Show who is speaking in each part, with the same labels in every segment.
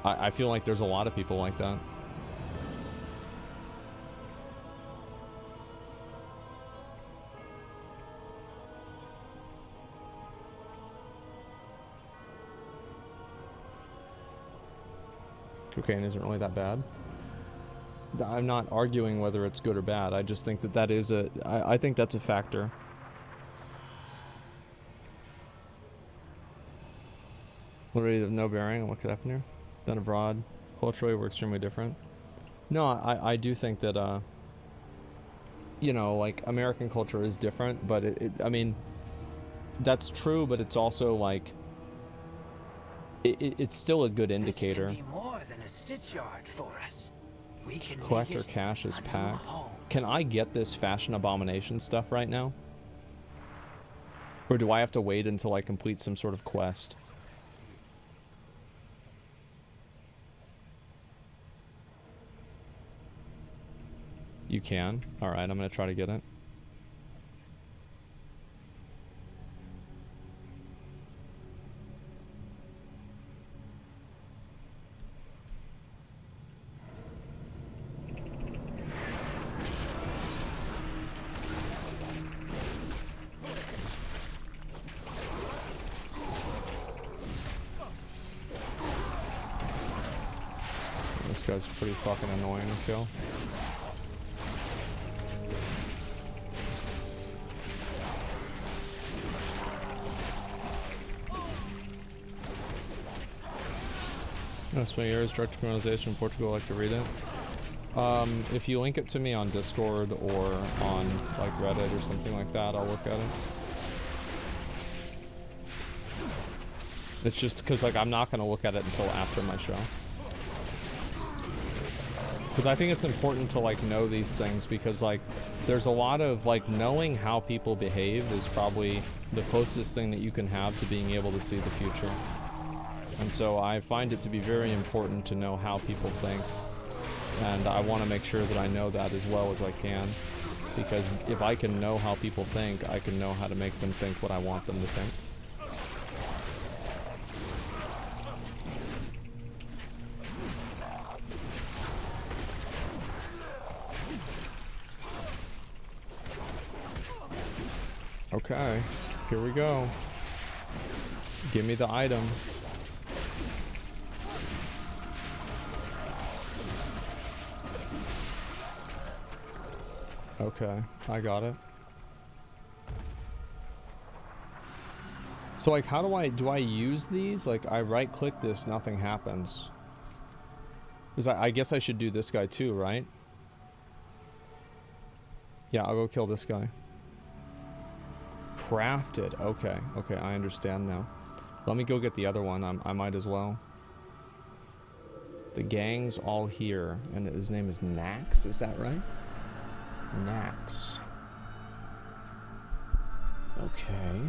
Speaker 1: I feel like there's a lot of people like that. Cocaine isn't really that bad. I'm not arguing whether it's good or bad. I just think that that is I think that's a factor. Literally have no bearing on what could happen here. Then abroad, culturally we're extremely different. No, I do think that, you know, like, American culture is different, but I mean, that's true, but it's also, like, it's still a good indicator.
Speaker 2: This can be more than a stitch yard for us. We can
Speaker 1: Collector
Speaker 2: make it
Speaker 1: cache is
Speaker 2: a new
Speaker 1: packed.
Speaker 2: home.
Speaker 1: Can I get this fashion abomination stuff right now? Or do I have to wait until I complete some sort of quest? You can? Alright, I'm gonna try to get it. This guy's pretty fucking annoying to kill. That's my years, direct criminalization in Portugal. I like to read it. If you link it to me on Discord or on like Reddit or something like that, I'll look at it. It's just because like I'm not gonna look at it until after my show. Because I think it's important to like know these things, because like there's a lot of like knowing how people behave is probably the closest thing that you can have to being able to see the future. And so I find it to be very important to know how people think, and I want to make sure that I know that as well as I can, because if I can know how people think, I can know how to make them think what I want them to think. Okay, here we go. Give me the item. Okay, I got it. So like, how do I use these? Like, I right click this, nothing happens. Because I guess I should do this guy too, right? Yeah, I'll go kill this guy. Crafted. Okay, okay, I understand now. Let me go get the other one. I might as well. The gang's all here, and his name is Nax, is that right? Nax. Okay.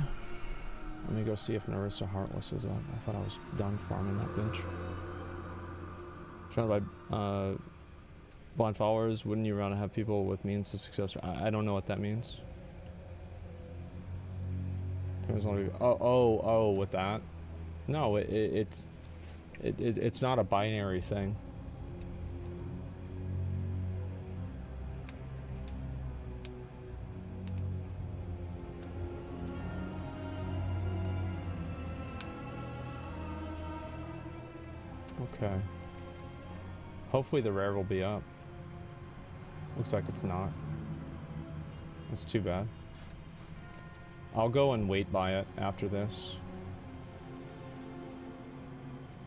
Speaker 1: Let me go see if Narissa Heartless is up. I thought I was done farming that bitch. Trying to buy blind followers. Wouldn't you rather have people with means to success? I don't know what that means. Oh, with that? No, it's not a binary thing. Okay. Hopefully the rare will be up. Looks like it's not. That's too bad. I'll go and wait by it after this.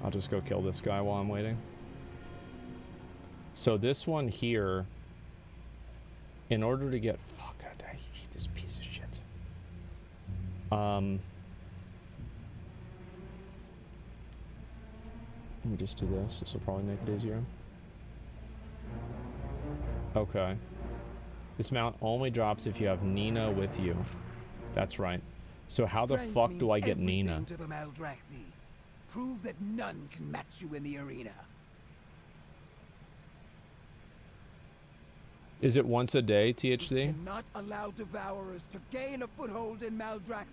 Speaker 1: I'll just go kill this guy while I'm waiting. So this one here, in order to get... Fuck, God, I hate this piece of shit. Let me just do this. This will probably make it easier. Okay. This mount only drops if you have Nina with you. That's right. So how the fuck do I get Nina?
Speaker 3: To the Maldraxi. Prove that none can match you in the arena.
Speaker 1: Is it once a day, THD?
Speaker 3: You cannot allow devourers to gain a foothold in Maldraxis.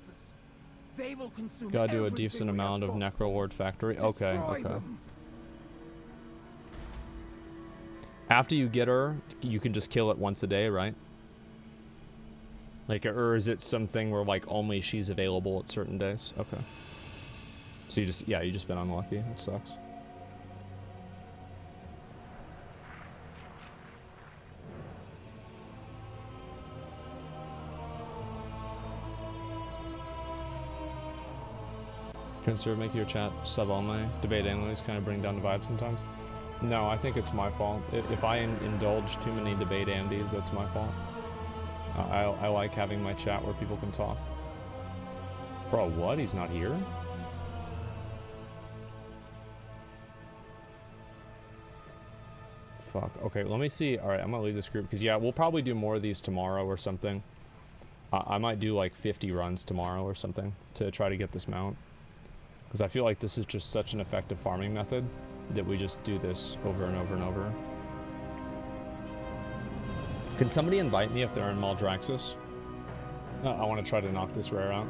Speaker 3: They will consume.
Speaker 1: Gotta do a decent amount of Necrolord Factory. Okay, okay.
Speaker 3: Them.
Speaker 1: After you get her, you can just kill it once a day, right? Like, or is it something where like only she's available at certain days? Okay. So you just, yeah, you just been unlucky. It sucks. Consider making your chat sub only. Debate analysts kind of bring down the vibe sometimes. No, I think it's my fault. If I indulge too many debate Andes, that's my fault. I like having my chat where people can talk. Bro, what? He's not here? Fuck. Okay, let me see. Alright, I'm gonna leave this group, because yeah, we'll probably do more of these tomorrow or something. I might do like 50 runs tomorrow or something to try to get this mount. Because I feel like this is just such an effective farming method that we just do this over and over and over. Can somebody invite me if they're in Maldraxxus? I want to try to knock this rare out.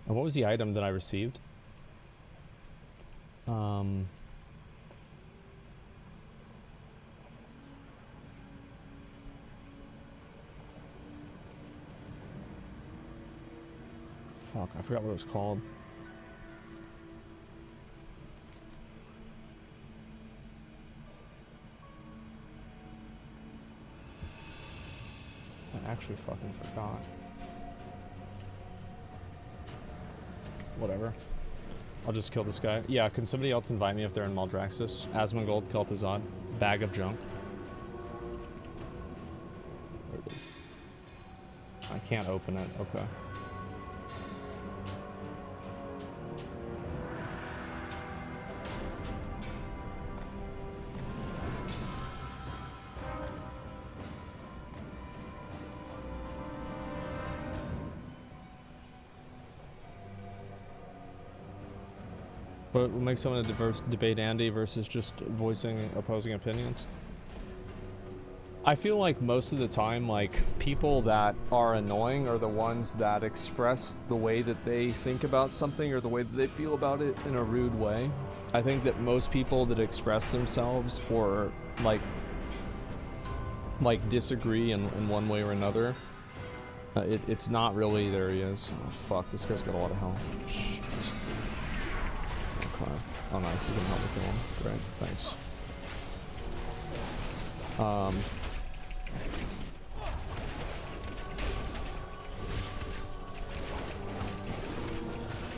Speaker 1: And what was the item that I received? Fuck, I forgot what it was called. I actually fucking forgot. Whatever. I'll just kill this guy. Yeah, can somebody else invite me if they're in Maldraxxus? Asmongold, Kel'Thuzad. Bag of junk. There it is. I can't open it. Okay. What makes someone a diverse debate Andy versus just voicing opposing opinions? I feel like most of the time, like, people that are annoying are the ones that express the way that they think about something or the way that they feel about it in a rude way. I think that most people that express themselves or like disagree in one way or another, it's not really, there he is. Oh fuck, this guy's got a lot of health. Shit. Okay. Oh nice, he's gonna help me kill him. Great, thanks.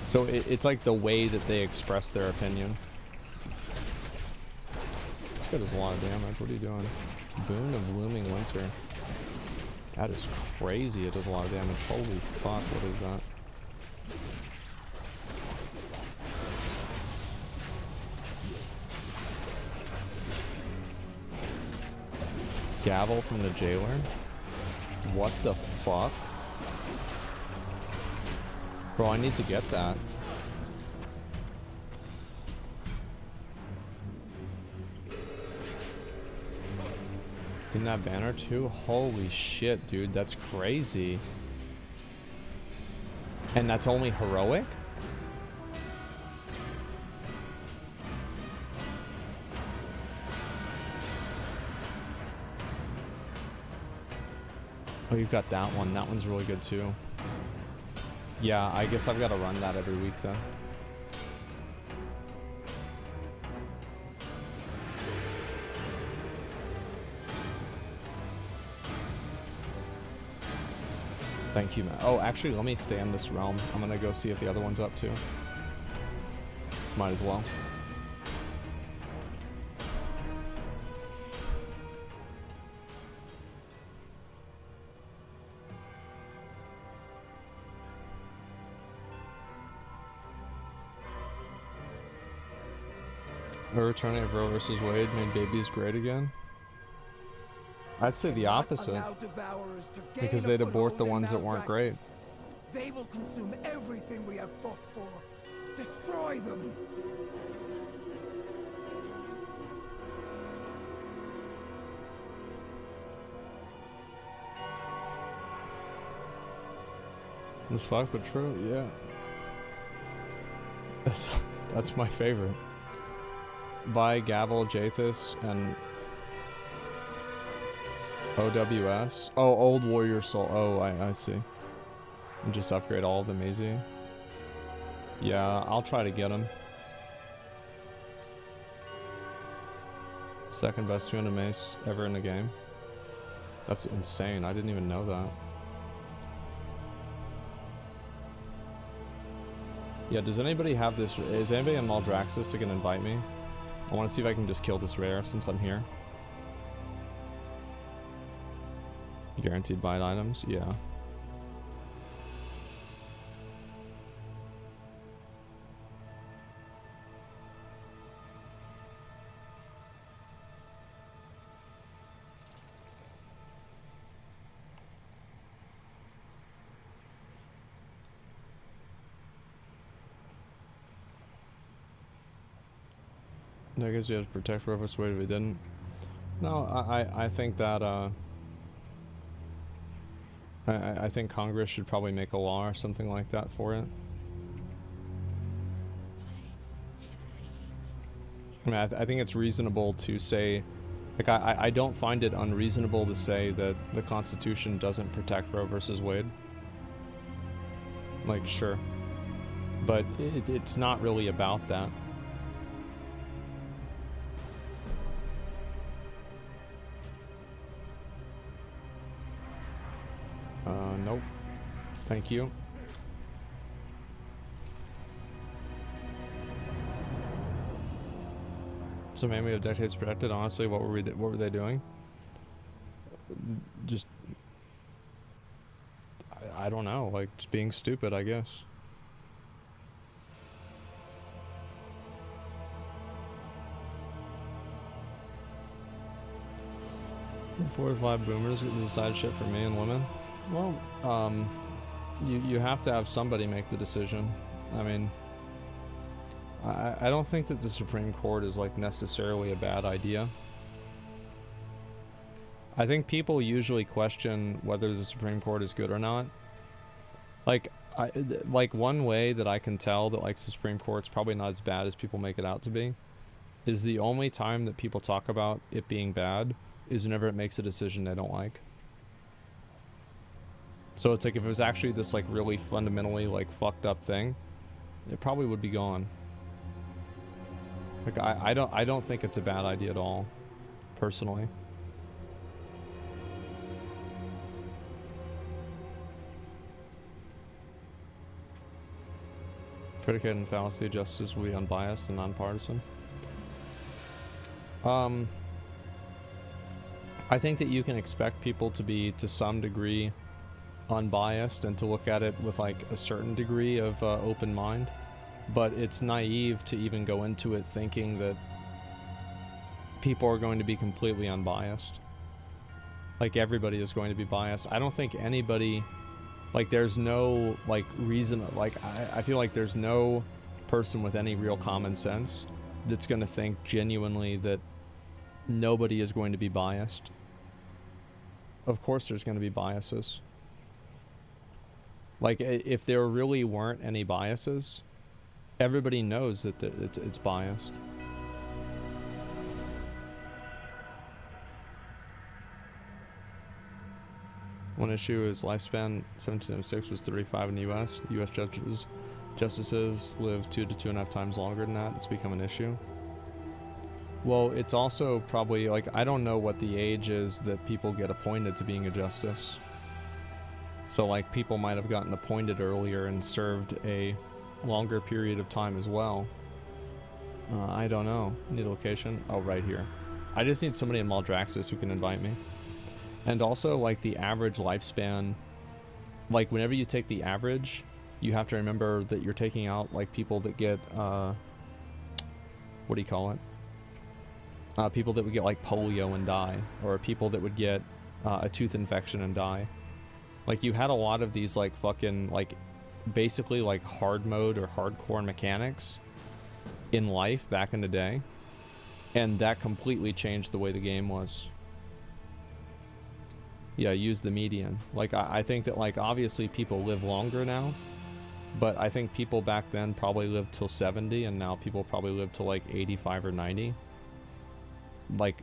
Speaker 1: So it's like the way that they express their opinion. This guy does a lot of damage. What are you doing? Boon of Looming Winter. That is crazy. It does a lot of damage. Holy fuck, what is that? Gavel from the jailer? What the fuck? Bro, I need to get that. Didn't that banner too? Holy shit, dude, that's crazy. And that's only heroic? Oh, you've got that one. That one's really good too. Yeah, I guess I've got to run that every week then. Thank you, Matt. Oh, actually, let me stay in this realm. I'm gonna go see if the other one's up too. Might as well. A returning of Roe versus Wade made babies great again? I'd say the opposite. Because they'd abort the ones that weren't great.
Speaker 3: They will consume everything we have fought for. Destroy them.
Speaker 1: It's fuck but true, yeah. That's my favorite. By Gavel, Jathus, and OWS. Oh, Old Warrior Soul. Oh, I see. And just upgrade all of them easy. Yeah, I'll try to get them. Second best 200 mace ever in the game. That's insane. I didn't even know that. Yeah, does anybody have this? Is anybody in Maldraxxus that can invite me? I want to see if I can just kill this rare since I'm here. Guaranteed bite items? Yeah. I guess you have to protect Rufus Wade if he didn't. No, I think that I think Congress should probably make a law or something like that for it. I mean, I think it's reasonable to say, like, I don't find it unreasonable to say that the Constitution doesn't protect Roe versus Wade. Like, sure. But it's not really about that. Nope. Thank you. So maybe we have decades protected. Honestly, what were they doing? Just I don't know, like just being stupid, I guess. The 4 to 5 boomers get to decide shit for me and women. Well, you have to have somebody make the decision. I mean, I don't think that the Supreme Court is like necessarily a bad idea. I think people usually question whether the Supreme Court is good or not. Like, like one way that I can tell that like the Supreme Court's probably not as bad as people make it out to be is the only time that people talk about it being bad is whenever it makes a decision they don't like. So it's like if it was actually this like really fundamentally like fucked up thing, it probably would be gone. Like I don't think it's a bad idea at all, personally. Predicated on fallacy, justice will be unbiased and nonpartisan. I think that you can expect people to be to some degree unbiased and to look at it with like a certain degree of open mind, but it's naive to even go into it thinking that people are going to be completely unbiased. Like everybody is going to be biased. I don't think anybody, like there's no like reason, like I feel like there's no person with any real common sense that's going to think genuinely that nobody is going to be biased. Of course there's going to be biases. Like, if there really weren't any biases, everybody knows that it's biased. One issue is lifespan 1706 was 35 in the U.S. U.S. justices live 2 to 2.5 times longer than that. It's become an issue. Well, it's also probably, like, I don't know what the age is that people get appointed to being a justice. So, like, people might have gotten appointed earlier and served a longer period of time as well. I don't know. Need a location? Oh, right here. I just need somebody in Maldraxxus who can invite me. And also, like, the average lifespan, like, whenever you take the average, you have to remember that you're taking out, like, people that get, what do you call it? People that would get, like, polio and die, or people that would get a tooth infection and die. Like, you had a lot of these, like, fucking, like, basically, like, hard mode or hardcore mechanics in life back in the day. And that completely changed the way the game was. Yeah, use the median. Like, I think that, like, obviously people live longer now, but I think people back then probably lived till 70, and now people probably live till like 85 or 90. Like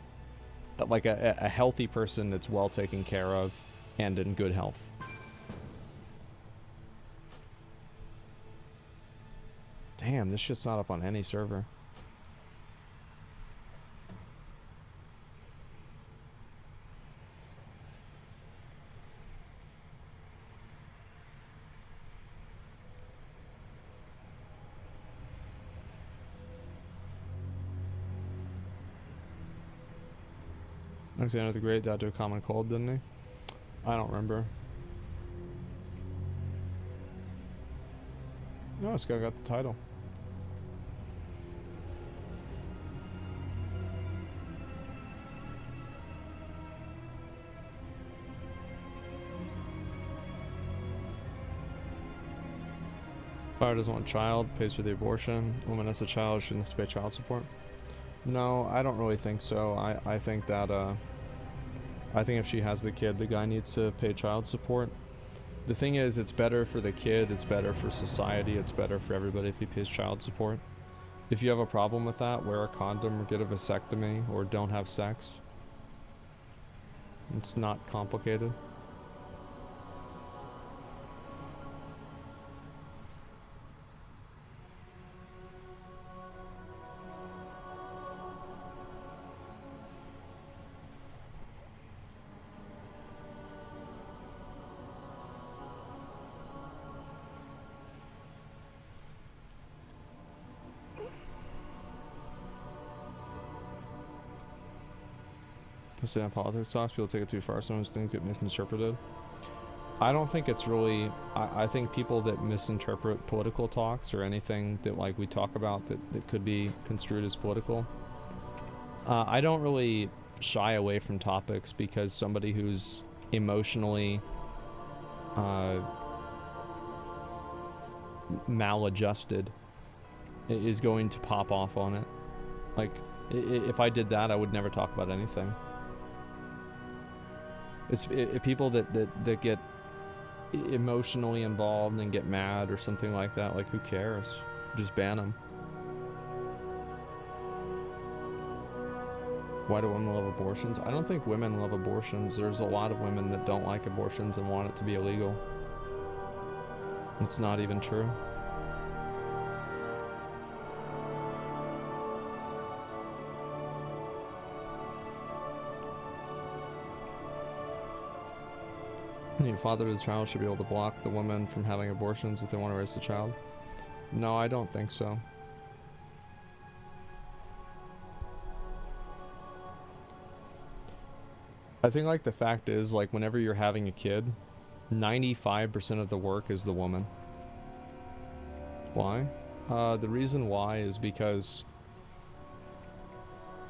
Speaker 1: a healthy person that's well taken care of and in good health. Damn, this shit's not up on any server. Alexander the Great died to a common cold, didn't he? I don't remember. No, this guy got the title. Father doesn't want a child, pays for the abortion. Woman has a child, shouldn't have to pay child support. No, I don't really think so. I think that, I think if she has the kid, the guy needs to pay child support. The thing is, it's better for the kid, it's better for society, it's better for everybody if he pays child support. If you have a problem with that, wear a condom or get a vasectomy or don't have sex. It's not complicated. Say on politics talks, people take it too far, sometimes things get misinterpreted. I don't think it's really, I think people that misinterpret political talks or anything that like we talk about that could be construed as political, I don't really shy away from topics because somebody who's emotionally maladjusted is going to pop off on it. Like, if I did that, I would never talk about anything. It's people that get emotionally involved and get mad or something like that. Like, who cares? Just ban them. Why do women love abortions? I don't think women love abortions. There's a lot of women that don't like abortions and want it to be illegal. It's not even true. Your father of his child should be able to block the woman from having abortions if they want to raise the child. No, I don't think so. I think, like, the fact is, like, whenever you're having a kid, 95% of the work is the woman. Why? The reason why is because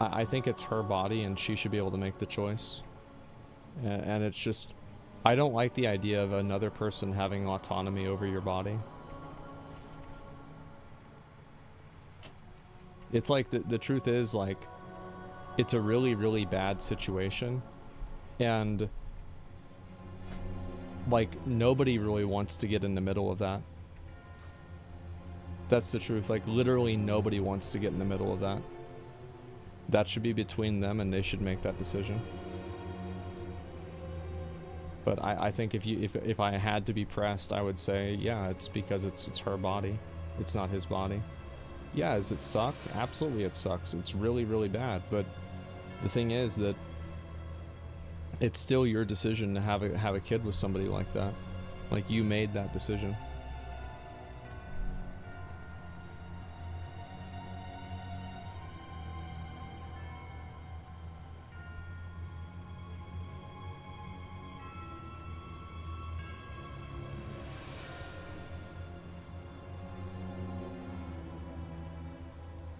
Speaker 1: I think it's her body and she should be able to make the choice. And it's just, I don't like the idea of another person having autonomy over your body. It's like, the truth is, like, it's a really, really bad situation. And, like, nobody really wants to get in the middle of that. That's the truth. Like, literally nobody wants to get in the middle of that. That should be between them and they should make that decision. But I think if I had to be pressed, I would say, yeah, it's because it's her body. It's not his body. Yeah, does it suck? Absolutely it sucks. It's really, really bad. But the thing is that it's still your decision to have a kid with somebody like that. Like, you made that decision.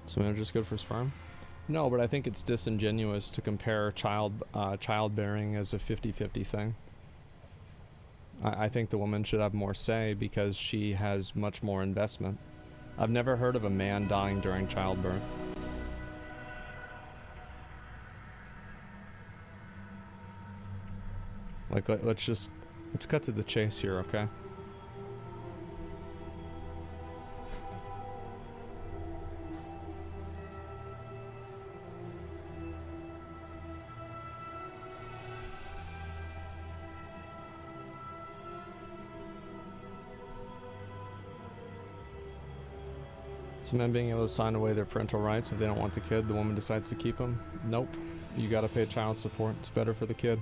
Speaker 1: So marriage is good for sperm? No, but I think it's disingenuous to compare childbearing as a 50-50 thing. I think the woman should have more say because she has much more investment. I've never heard of a man dying during childbirth. Like, let's cut to the chase here, okay? So men being able to sign away their parental rights if they don't want the kid, the woman decides to keep him? Nope. You gotta pay child support. It's better for the kid.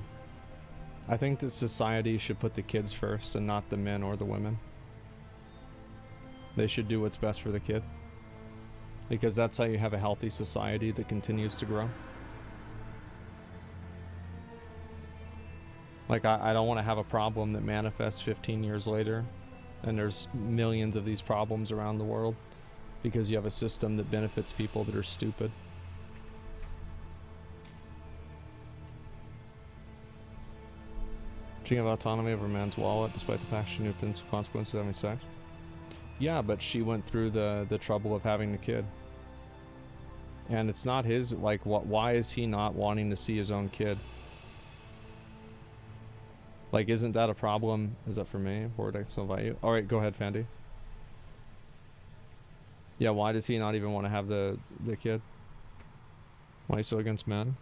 Speaker 1: I think that society should put the kids first and not the men or the women. They should do what's best for the kid. Because that's how you have a healthy society that continues to grow. Like, I don't want to have a problem that manifests 15 years later and there's millions of these problems around the world because you have a system that benefits people that are stupid. She have autonomy over a man's wallet despite the fact she knew the consequences of having sex. Yeah, but she went through the trouble of having the kid. And it's not his, like, why is he not wanting to see his own kid? Like, isn't that a problem? Is that for me? Vortex will invite you. Alright, go ahead, Fandy. Yeah, why does he not even want to have the kid? Why are you so against men?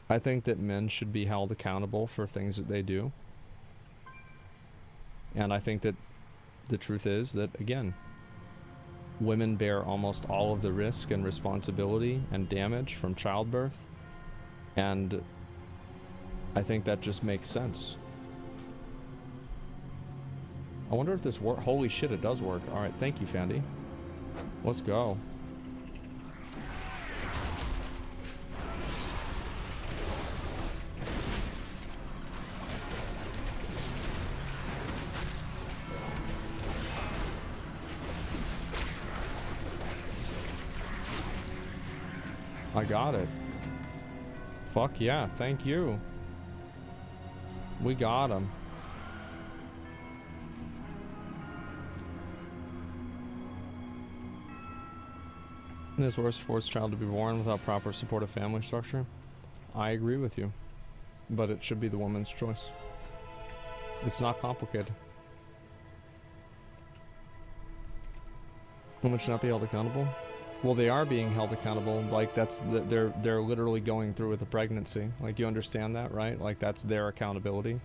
Speaker 1: I think that men should be held accountable for things that they do. And I think that the truth is that, again, women bear almost all of the risk and responsibility and damage from childbirth. And I think that just makes sense. I wonder if this works. Holy shit, it does work. Alright, thank you, Fandy. Let's go. I got it. Fuck yeah, thank you. We got him. It is worse for a child to be born without proper supportive family structure. I agree with you, but it should be the woman's choice. It's not complicated. Women should not be held accountable. Well, they are being held accountable. Like, they're literally going through with a pregnancy. Like, you understand that, right? Like, that's their accountability.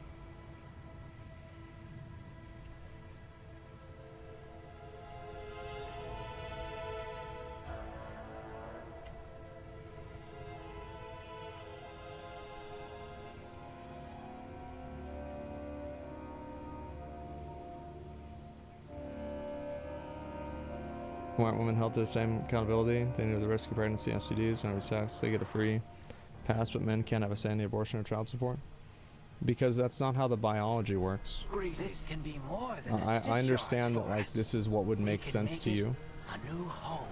Speaker 1: Why aren't women held to the same accountability? They know the risk of pregnancy, STDs, and every sex. They get a free pass, but men can't have a say in the abortion or child support. Because that's not how the biology works.
Speaker 2: This can be more than
Speaker 1: I understand that, like, this is what would make sense to you.
Speaker 2: A new home.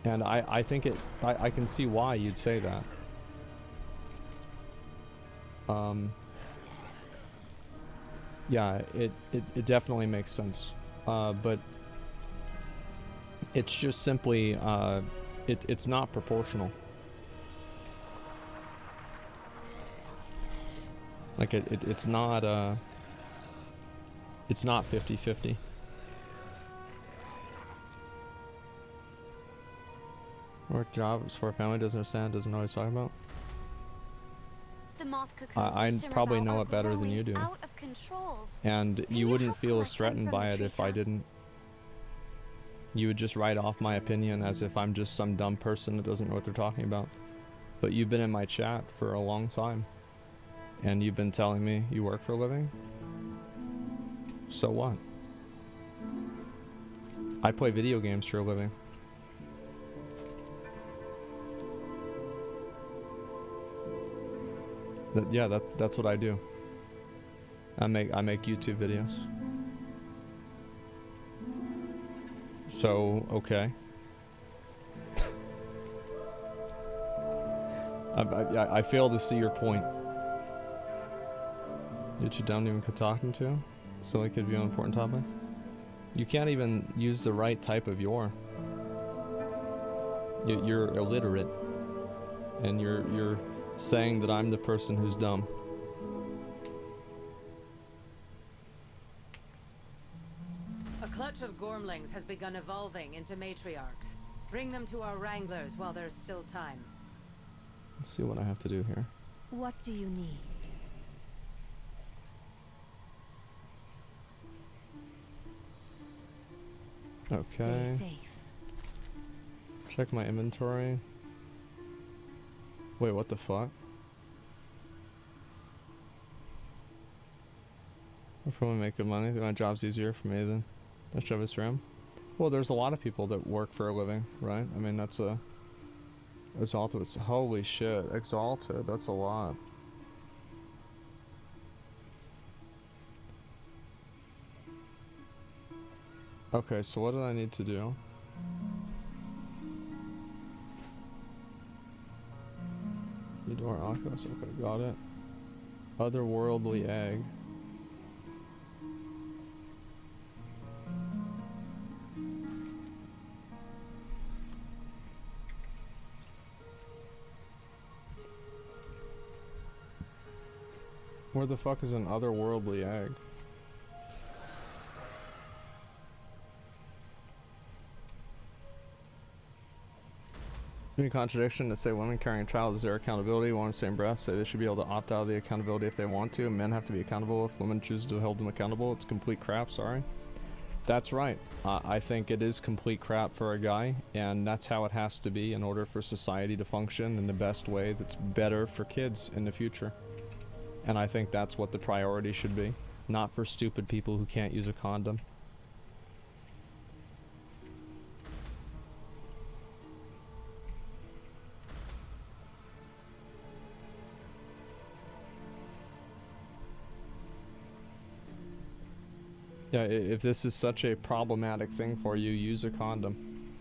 Speaker 1: And I think I can see why you'd say that. Yeah, it definitely makes sense. But it's just simply, it's not proportional. Like, it's not 50-50. Work jobs for a family doesn't understand, doesn't know what he's talking about. I probably know it better than you do. And you wouldn't feel as threatened by it if I didn't. You would just write off my opinion as if I'm just some dumb person that doesn't know what they're talking about. But you've been in my chat for a long time. And you've been telling me you work for a living? So what? I play video games for a living. That's what I do. I make YouTube videos. So, okay. I fail to see your point. You're too dumb to even talking to? So it could be an important topic? You can't even use the right type of you're illiterate. And you're saying that I'm the person who's dumb.
Speaker 4: clutch of gormlings has begun evolving into matriarchs. Bring them to our wranglers while there's still time.
Speaker 1: Let's see what I have to do here.
Speaker 5: What do you need?
Speaker 1: Okay.
Speaker 5: Stay safe.
Speaker 1: Check my inventory. Wait, what the fuck? I'll probably make good money. My job's easier for me then. Let's shove this room. Well, there's a lot of people that work for a living, right? I mean, that's a... Exalted. Holy shit. Exalted. That's a lot. Okay, so what did I need to do? Eudora Oculus. Okay, got it. Otherworldly egg. Where the fuck is an otherworldly egg? Any contradiction to say women carrying a child is their accountability, while in the same breath say they should be able to opt out of the accountability if they want to, and men have to be accountable if women choose to hold them accountable. It's complete crap, sorry. That's right. I think it is complete crap for a guy, and that's how it has to be in order for society to function in the best way that's better for kids in the future. And I think that's what the priority should be, not for stupid people who can't use a condom. Yeah, if this is such a problematic thing for you, use a condom.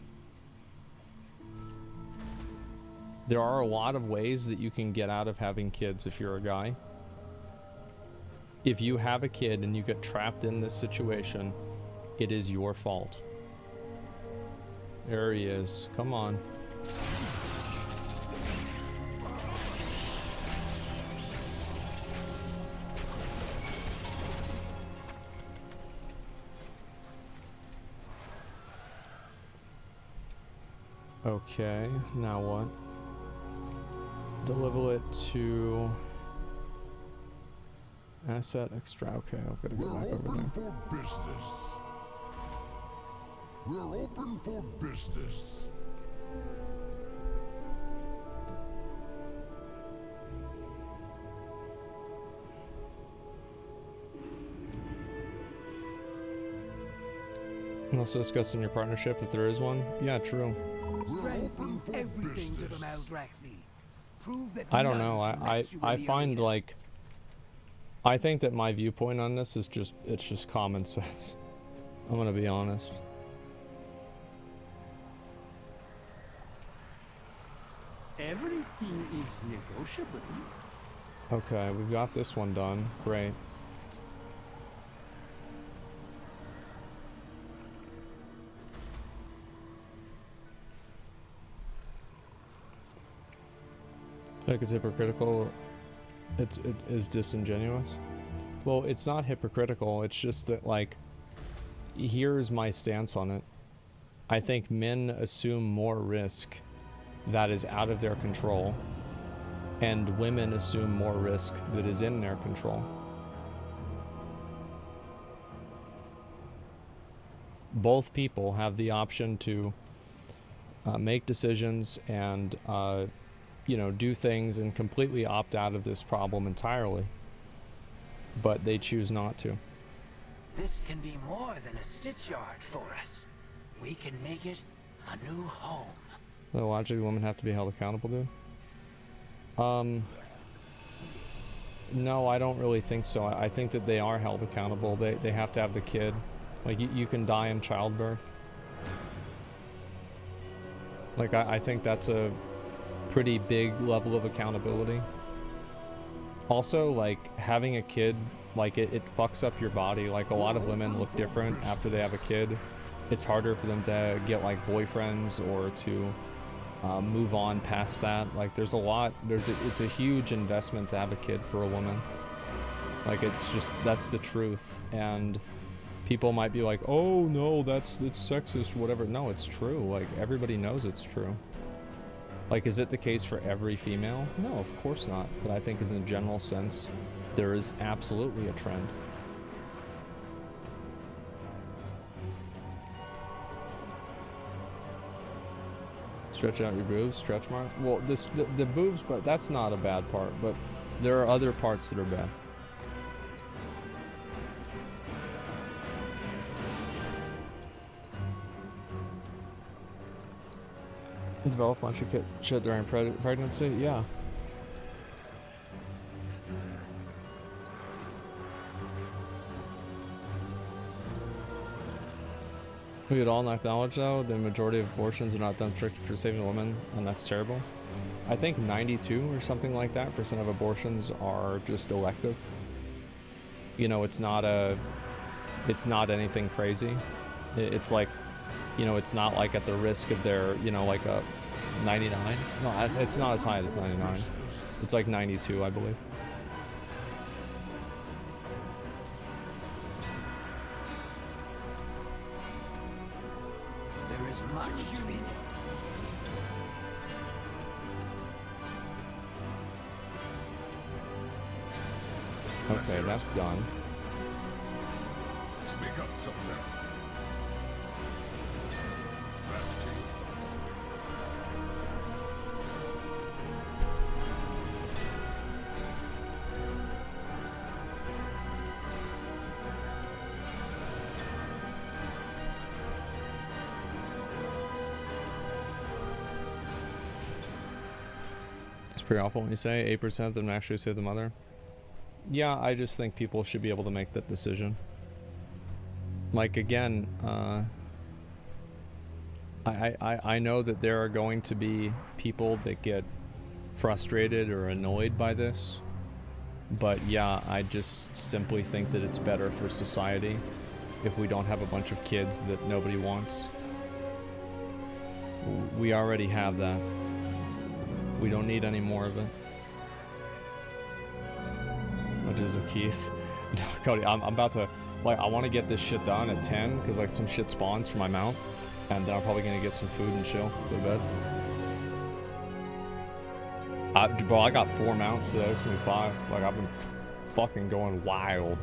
Speaker 1: There are a lot of ways that you can get out of having kids if you're a guy. If you have a kid and you get trapped in this situation, it is your fault. There he is. Come on. Okay, now what? Deliver it to asset extra. Okay, I've got to go back over there.
Speaker 6: For business. We're open for business.
Speaker 1: And also discussing your partnership if there is one. Yeah, true.
Speaker 3: Prove everything to them, Eldraxi. Prove that
Speaker 1: I don't
Speaker 3: none
Speaker 1: know.
Speaker 3: can match you
Speaker 1: I
Speaker 3: in the
Speaker 1: find
Speaker 3: arena.
Speaker 1: like I think that my viewpoint on this is just common sense. I'm gonna be honest.
Speaker 2: Everything is negotiable.
Speaker 1: Okay, we've got this one done. Great. Like it's hypocritical. It is disingenuous. Well, it's not hypocritical. It's just that, like, here's my stance on it. I think men assume more risk that is out of their control, and women assume more risk that is in their control. Both people have the option to make decisions and you know, do things and completely opt out of this problem entirely, but they choose not to.
Speaker 2: This can be more than a stitch yard for us. We can make it a new home.
Speaker 1: The logically, women have to be held accountable, dude. No, I don't really think so. I think that they are held accountable. They have to have the kid. Like, you can die in childbirth. Like, I think that's a pretty big level of accountability. Also, like, having a kid, like, it fucks up your body. Like, a lot of women look different after they have a kid. It's harder for them to get, like, boyfriends or to move on past that. Like, there's a lot, it's a huge investment to have a kid for a woman. Like, it's just, that's the truth. And people might be like, oh no, it's sexist, whatever. No, it's true. Like, everybody knows it's true. Like, is it the case for every female? No, of course not. But I think, as in a general sense, there is absolutely a trend. Stretch out your boobs, stretch mark. Well, the boobs, but that's not a bad part. But there are other parts that are bad. Develop a bunch of shit during pregnancy? Yeah. We would all acknowledge, though, the majority of abortions are not done strictly for saving a woman, and that's terrible. I think 92 or something like that % of abortions are just elective. You know, it's not anything crazy. It's like, you know, it's not like at the risk of their, you know, like a 99. No, it's not as high as 99. It's like 92, I believe.
Speaker 2: There is much to be done.
Speaker 1: Okay, that's done.
Speaker 6: Speak up, Sultan. Back to you.
Speaker 1: It's pretty awful when you say 8% of them actually save the mother. Yeah, I just think people should be able to make that decision. Like, again, I know that there are going to be people that get frustrated or annoyed by this, but yeah, I just simply think that it's better for society if we don't have a bunch of kids that nobody wants. We already have that. We don't need any more of it. What of keys? No, Cody, I'm about to, like, I want to get this shit done at 10 because, like, some shit spawns for my mount, and then I'm probably gonna get some food and chill, go to bed. Bro, I got 4 mounts today. It's gonna be 5. Like, I've been fucking going wild.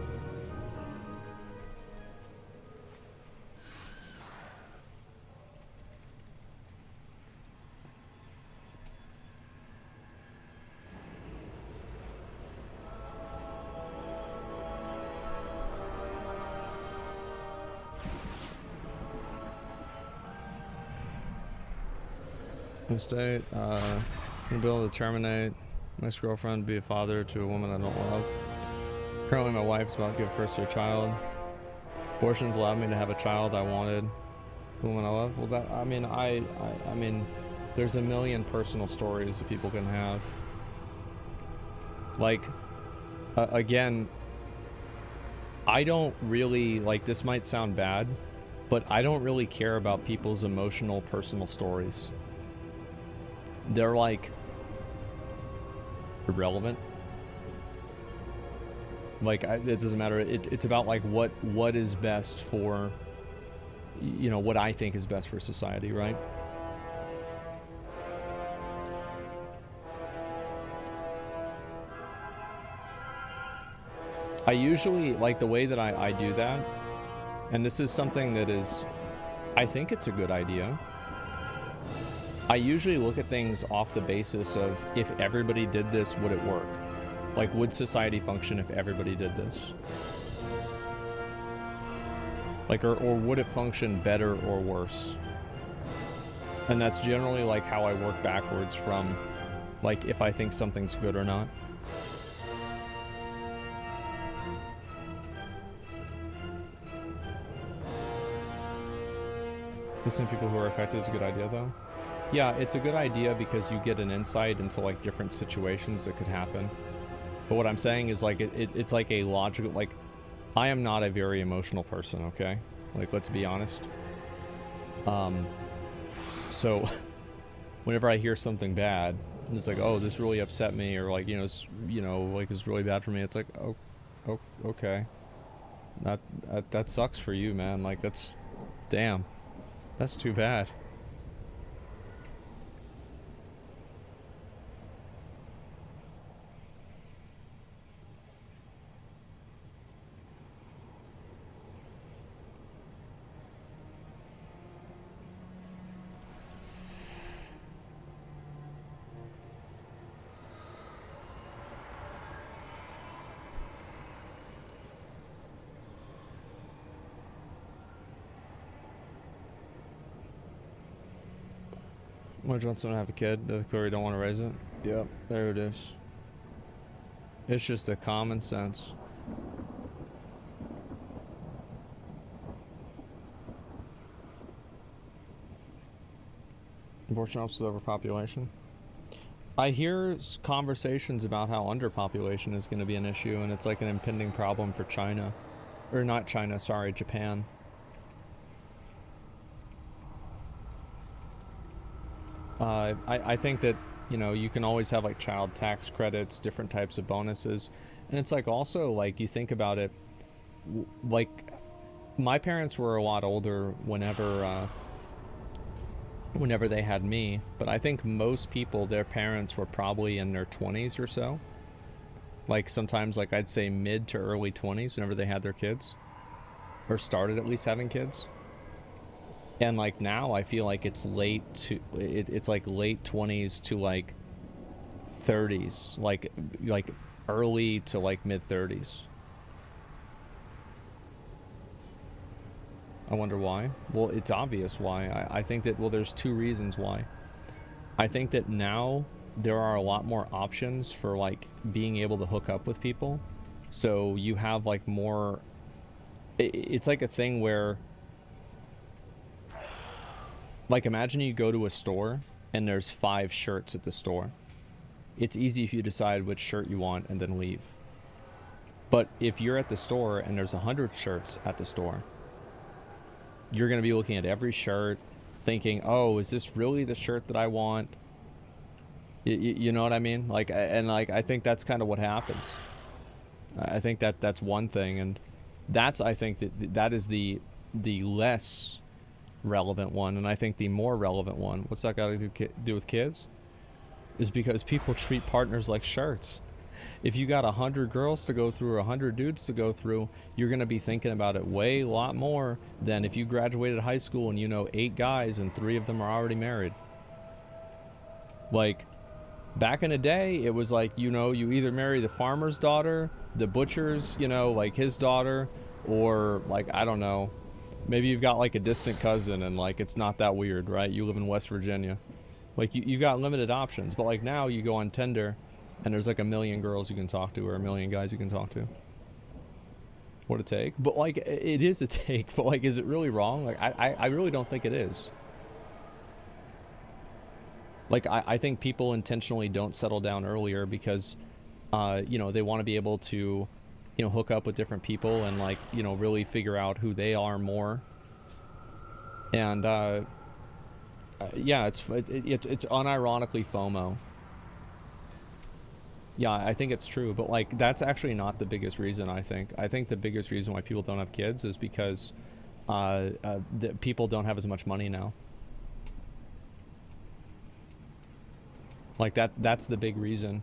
Speaker 1: State, I'm gonna be able to terminate my ex-girlfriend, be a father to a woman I don't love. Currently, my wife's about to give birth to her child. Abortions allowed me to have a child I wanted, the woman I love. Well, that, I mean, I mean, there's a million personal stories that people can have. Like, again, I don't really, like, this might sound bad, but I don't really care about people's emotional, personal stories. They're, like, irrelevant. Like, it doesn't matter. It's about, like, what is best for, you know, what I think is best for society, right? I usually, like, the way that I do that, and this is something that is, I think it's a good idea. I usually look at things off the basis of, if everybody did this, would it work? Like, would society function if everybody did this? Like, or would it function better or worse? And that's generally, like, how I work backwards from, like, if I think something's good or not. Listening to people who are affected is a good idea, though. Yeah, it's a good idea because you get an insight into, like, different situations that could happen. But what I'm saying is, like, it's like a logical, like, I am not a very emotional person, okay? Like, let's be honest. So whenever I hear something bad, it's like, oh, this really upset me, or, like, you know, it's, you know, like, it's really bad for me. It's like, oh okay. That sucks for you, man. Like, that's, damn, that's too bad. Why do you want someone to have a kid? Does Corey don't want to raise it? Yep, there it is. It's just a common sense. Abortion helps with overpopulation. I hear conversations about how underpopulation is going to be an issue, and it's like an impending problem for China. Or not China, sorry, Japan. I think that, you know, you can always have like child tax credits, different types of bonuses. And it's like also like you think about it, like my parents were a lot older whenever they had me, but I think most people, their parents were probably in their 20s or so. Like sometimes like I'd say mid to early 20s whenever they had their kids, or started at least having kids. And like now I feel like it's late to it's like late 20s to like 30s, like early to like mid 30s. I wonder why. Well, it's obvious why. I think that, well, there's two reasons why. I think that now there are a lot more options for like being able to hook up with people. So you have like more, it's like a thing where, like, imagine you go to a store and there's 5 shirts at the store. It's easy if you decide which shirt you want and then leave. But if you're at the store and there's 100 shirts at the store, you're going to be looking at every shirt thinking, oh, is this really the shirt that I want? You know what I mean? Like, and like, I think that's kind of what happens. I think that that's one thing. And that's, I think that is the less relevant one. And I think the more relevant one, what's that got to do with kids? Is because people treat partners like shirts. If you got 100 girls to go through or 100 dudes to go through, you're going to be thinking about it way a lot more than if you graduated high school and you know 8 guys and 3 of them are already married. Like, back in the day, it was like, you know, you either marry the farmer's daughter, the butcher's, you know, like his daughter, or like, I don't know, maybe you've got like a distant cousin and like it's not that weird, right? You live in West Virginia. Like, you got limited options. But like now you go on Tinder and there's like 1 million girls you can talk to or 1 million guys you can talk to. What a take. But like, it is a take, but like, is it really wrong? Like, I really don't think it is. Like, I think people intentionally don't settle down earlier because, you know, they want to be able to, you know, hook up with different people and like, you know, really figure out who they are more. And, yeah, it's unironically FOMO. Yeah, I think it's true, but like that's actually not the biggest reason. I think the biggest reason why people don't have kids is because people don't have as much money now. Like that's the big reason.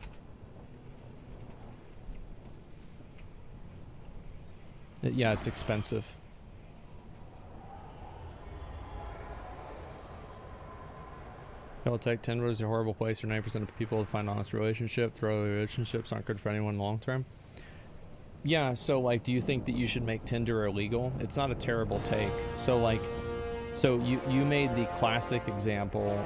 Speaker 1: Yeah, it's expensive. It'll take Tinder is a horrible place for 90% of people to find honest relationship. Throwaway relationships aren't good for anyone long term. Yeah, so like, do you think that you should make Tinder illegal? It's not a terrible take. So like, so you made the classic example.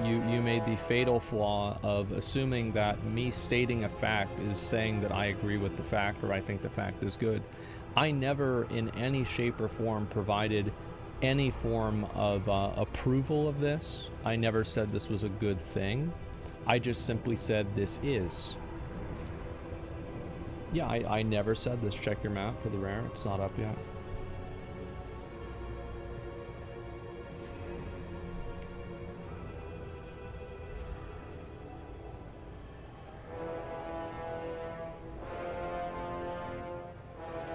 Speaker 1: You made the fatal flaw of assuming that me stating a fact is saying that I agree with the fact or I think the fact is good. I never, in any shape or form, provided any form of approval of this. I never said this was a good thing. I just simply said this is. Yeah, I never said this. Check your map for the rare. It's not up yet.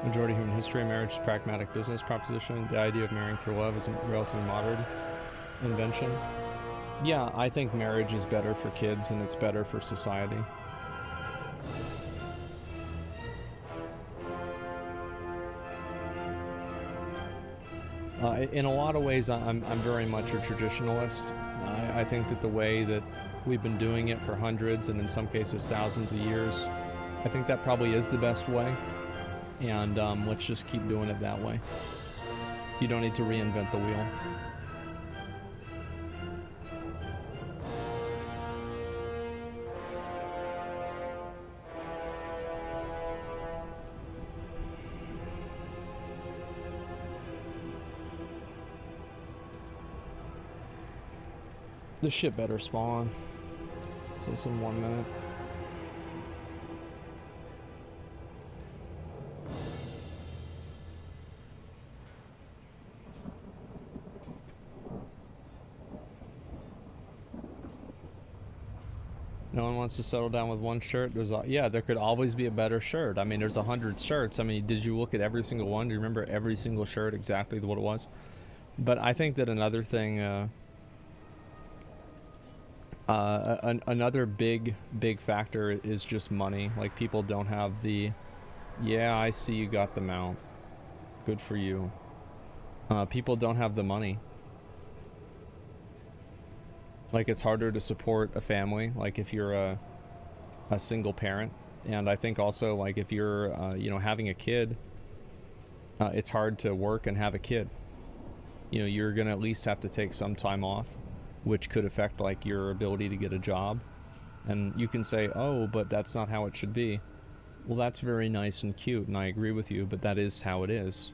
Speaker 1: Majority of human history, marriage is a pragmatic business proposition. The idea of marrying for love is a relatively modern invention. Yeah, I think marriage is better for kids and it's better for society. In a lot of ways, I'm very much a traditionalist. I think that the way that we've been doing it for hundreds and in some cases thousands of years, I think that probably is the best way. And let's just keep doing it that way. You don't need to reinvent the wheel. This shit better spawn. So it's in 1 minute. No one wants to settle down with one shirt. Yeah, there could always be a better shirt. I mean, there's 100 shirts. I mean, did you look at every single one? Do you remember every single shirt exactly what it was? But I think that another thing, another big factor is just money. Like, people don't have the, yeah, I see you got the mount. Good for you. People don't have the money. Like, it's harder to support a family, like if you're a single parent. And I think also, like, if you're, you know, having a kid, it's hard to work and have a kid. You know, you're going to at least have to take some time off, which could affect, like, your ability to get a job. And you can say, oh, but that's not how it should be. Well, that's very nice and cute, and I agree with you, but that is how it is.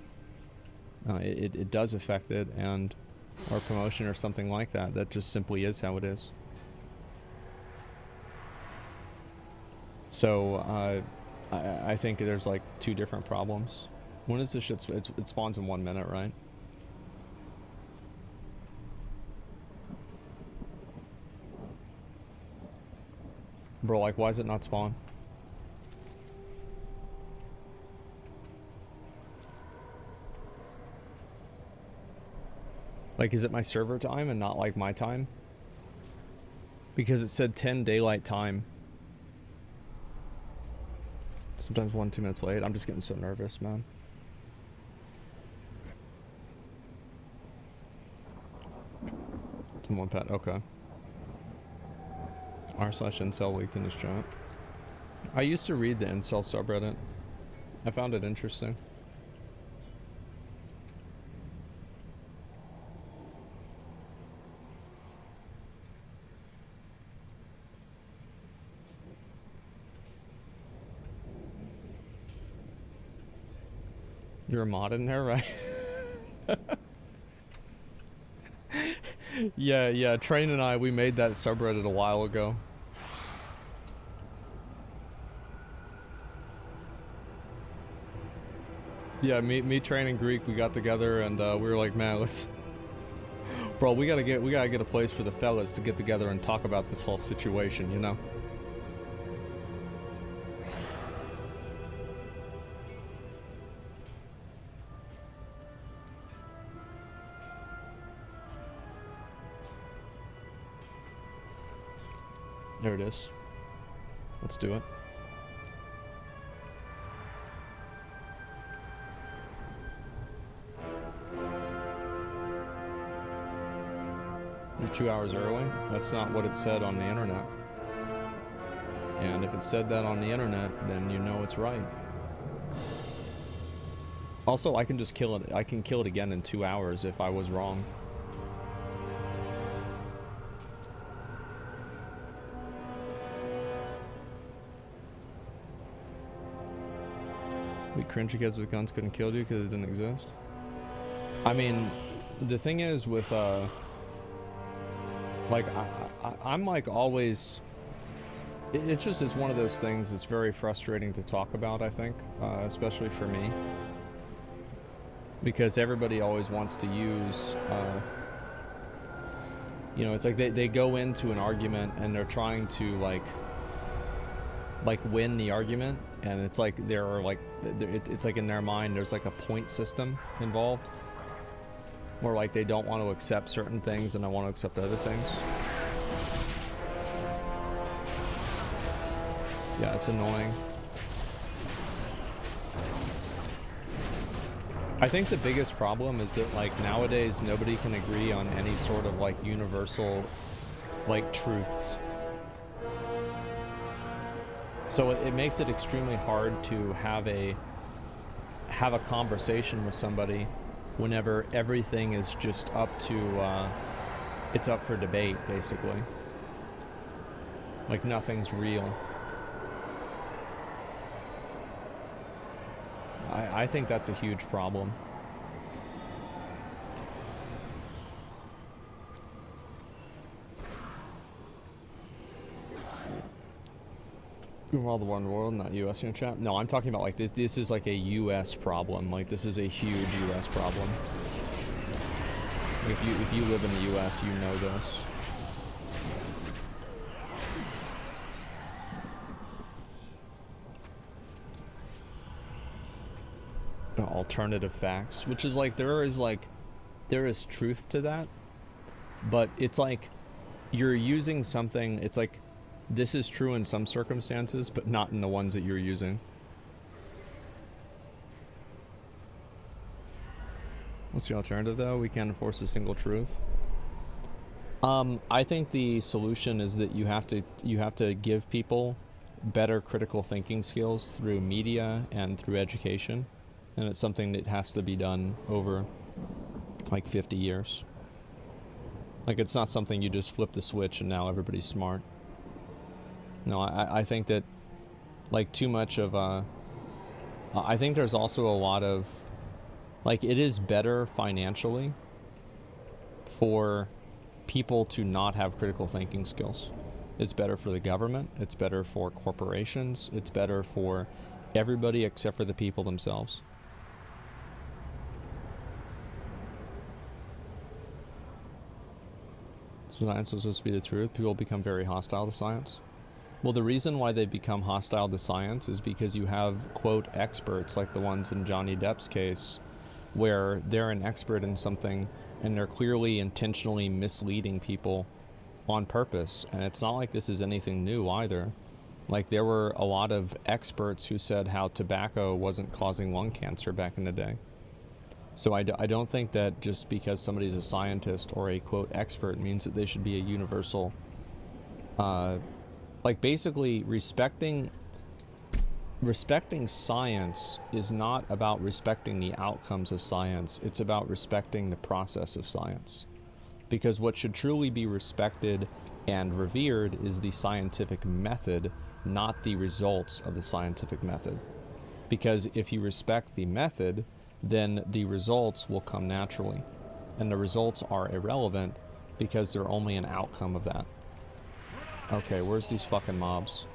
Speaker 1: It does affect it, and... or promotion or something like that. That just simply is how it is. So I think there's like two different problems. When is this shit? It spawns in 1 minute, right? Bro, like, why is it not spawn? Like, is it my server time and not, like, my time? Because it said 10 daylight time. Sometimes 1-2 minutes late. I'm just getting so nervous, man. One pet, okay. r/incel leaked in his chat. I used to read the incel subreddit. I found it interesting. You're a mod in there, right? Yeah, Train and I, we made that subreddit a while ago. Yeah, me, Train, and Greek, we got together and we were like, man, let's... Bro, we gotta get a place for the fellas to get together and talk about this whole situation, you know? There it is. Let's do it. You're 2 hours early? That's not what it said on the internet. And if it said that on the internet, then you know it's right. Also, I can just kill it. I can kill it again in 2 hours if I was wrong. We cringy kids with guns couldn't kill you because it didn't exist. I mean, the thing is with, like, I'm like always, it's one of those things that's very frustrating to talk about, I think, especially for me. Because everybody always wants to use, you know, it's like they go into an argument and they're trying to, like, like win the argument, and it's like there are like it's like in their mind there's like a point system involved, where like they don't want to accept certain things and I want to accept other things. Yeah, it's annoying. I think the biggest problem is that like nowadays nobody can agree on any sort of like universal like truths. So it makes it extremely hard to have a conversation with somebody whenever everything is just up to it's up for debate, basically. Like nothing's real. I think that's a huge problem. World of Warcraft, not US in chat. No, I'm talking about like this. This is like a US problem. Like this is a huge US problem. If you live in the US, you know this. Alternative facts, which is like there is truth to that, but it's like you're using something. It's like this is true in some circumstances, but not in the ones that you're using. What's the alternative though? We can't enforce a single truth. I think the solution is that you have to give people better critical thinking skills through media and through education. And it's something that has to be done over like 50 years. Like it's not something you just flip the switch and now everybody's smart. No, I think that like too much of I think there's also a lot of like it is better financially for people to not have critical thinking skills. It's better for the government, it's better for corporations, it's better for everybody except for the people themselves. Science is supposed to be the truth. People become very hostile to science. Well, the reason why they become hostile to science is because you have, quote, experts like the ones in Johnny Depp's case, where they're an expert in something and they're clearly intentionally misleading people on purpose. And it's not like this is anything new either. Like there were a lot of experts who said how tobacco wasn't causing lung cancer back in the day. So I don't think that just because somebody's a scientist or a, quote, expert means that they should be a universal, like basically respecting science is not about respecting the outcomes of science. It's about respecting the process of science. Because what should truly be respected and revered is the scientific method, not the results of the scientific method. Because if you respect the method, then the results will come naturally. And the results are irrelevant because they're only an outcome of that. Okay, where's these fucking mobs?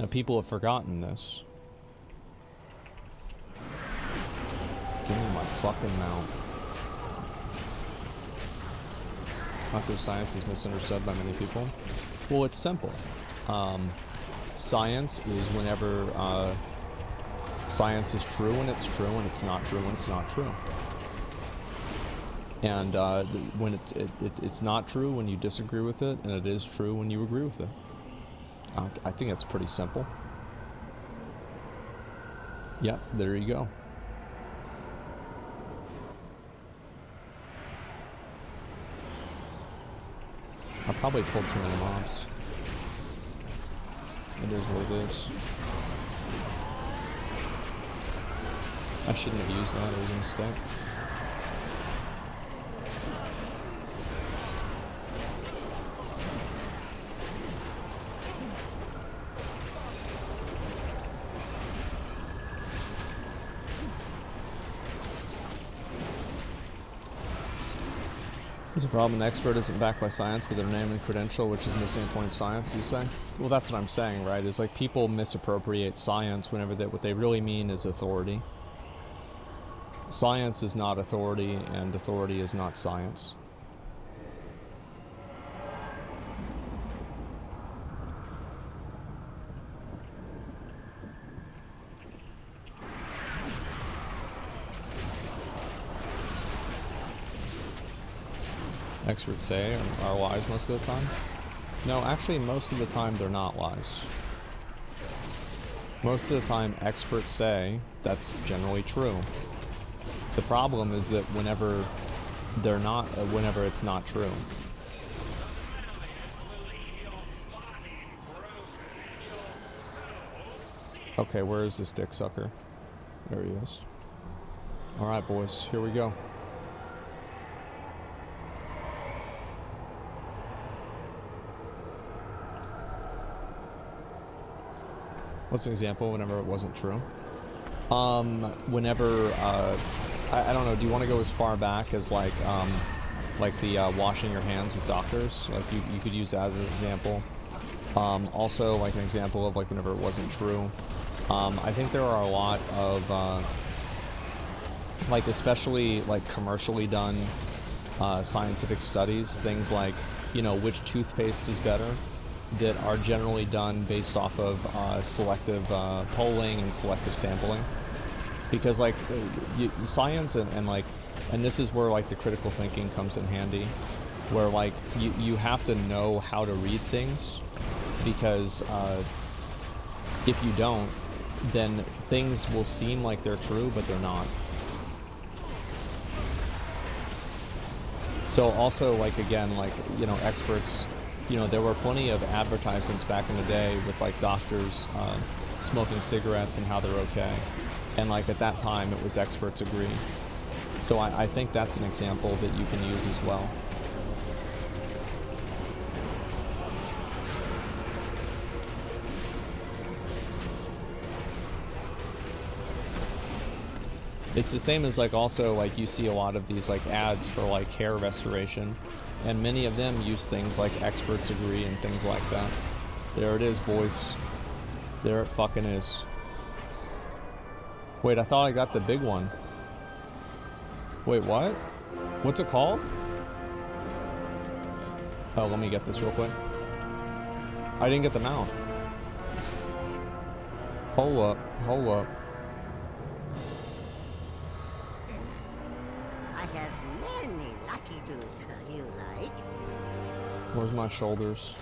Speaker 1: Now people have forgotten this. Give me my fucking mount. Concept of science is misunderstood by many people. Well, it's simple. Science is whenever science is true when it's true, and it's not true when it's not true. And when it's not true when you disagree with it, and it is true when you agree with it. I think it's pretty simple. Yep, there you go. I probably killed too many mobs. It is what it is. I shouldn't have used that, it was a mistake. There's a problem, an expert isn't backed by science with their name and credential, which is missing point of science, you say? Well, that's what I'm saying, right? Is like people misappropriate science whenever what they really mean is authority. Science is not authority, and authority is not science. experts say are lies most of the time. No, actually, most of the time they're not lies. Most of the time, experts say that's generally true. The problem is that whenever they're not, whenever it's not true. Okay, where is this dick sucker? There he is. Alright, boys, here we go. What's an example whenever it wasn't true? Whenever, I don't know, do you want to go as far back as like the washing your hands with doctors? Like you could use that as an example. Also like an example of like whenever it wasn't true. I think there are a lot of, like especially like commercially done scientific studies, things like, you know, which toothpaste is better, that are generally done based off of selective polling and selective sampling. Because like science and this is where like the critical thinking comes in handy, where like you have to know how to read things, because if you don't, then things will seem like they're true, but they're not. So also like, again, like, you know, experts, you know, there were plenty of advertisements back in the day with like doctors smoking cigarettes and how they're okay. And like at that time it was experts agree. So I think that's an example that you can use as well. It's the same as like also like you see a lot of these like ads for like hair restoration, and many of them use things like experts agree and things like that. There it is, boys. There it fucking is. Wait, I thought I got the big one. Wait, what? What's it called? Oh, let me get this real quick. I didn't get the mount. Hold up, hold up.
Speaker 5: I have many lucky doos you like.
Speaker 1: Where's my shoulders?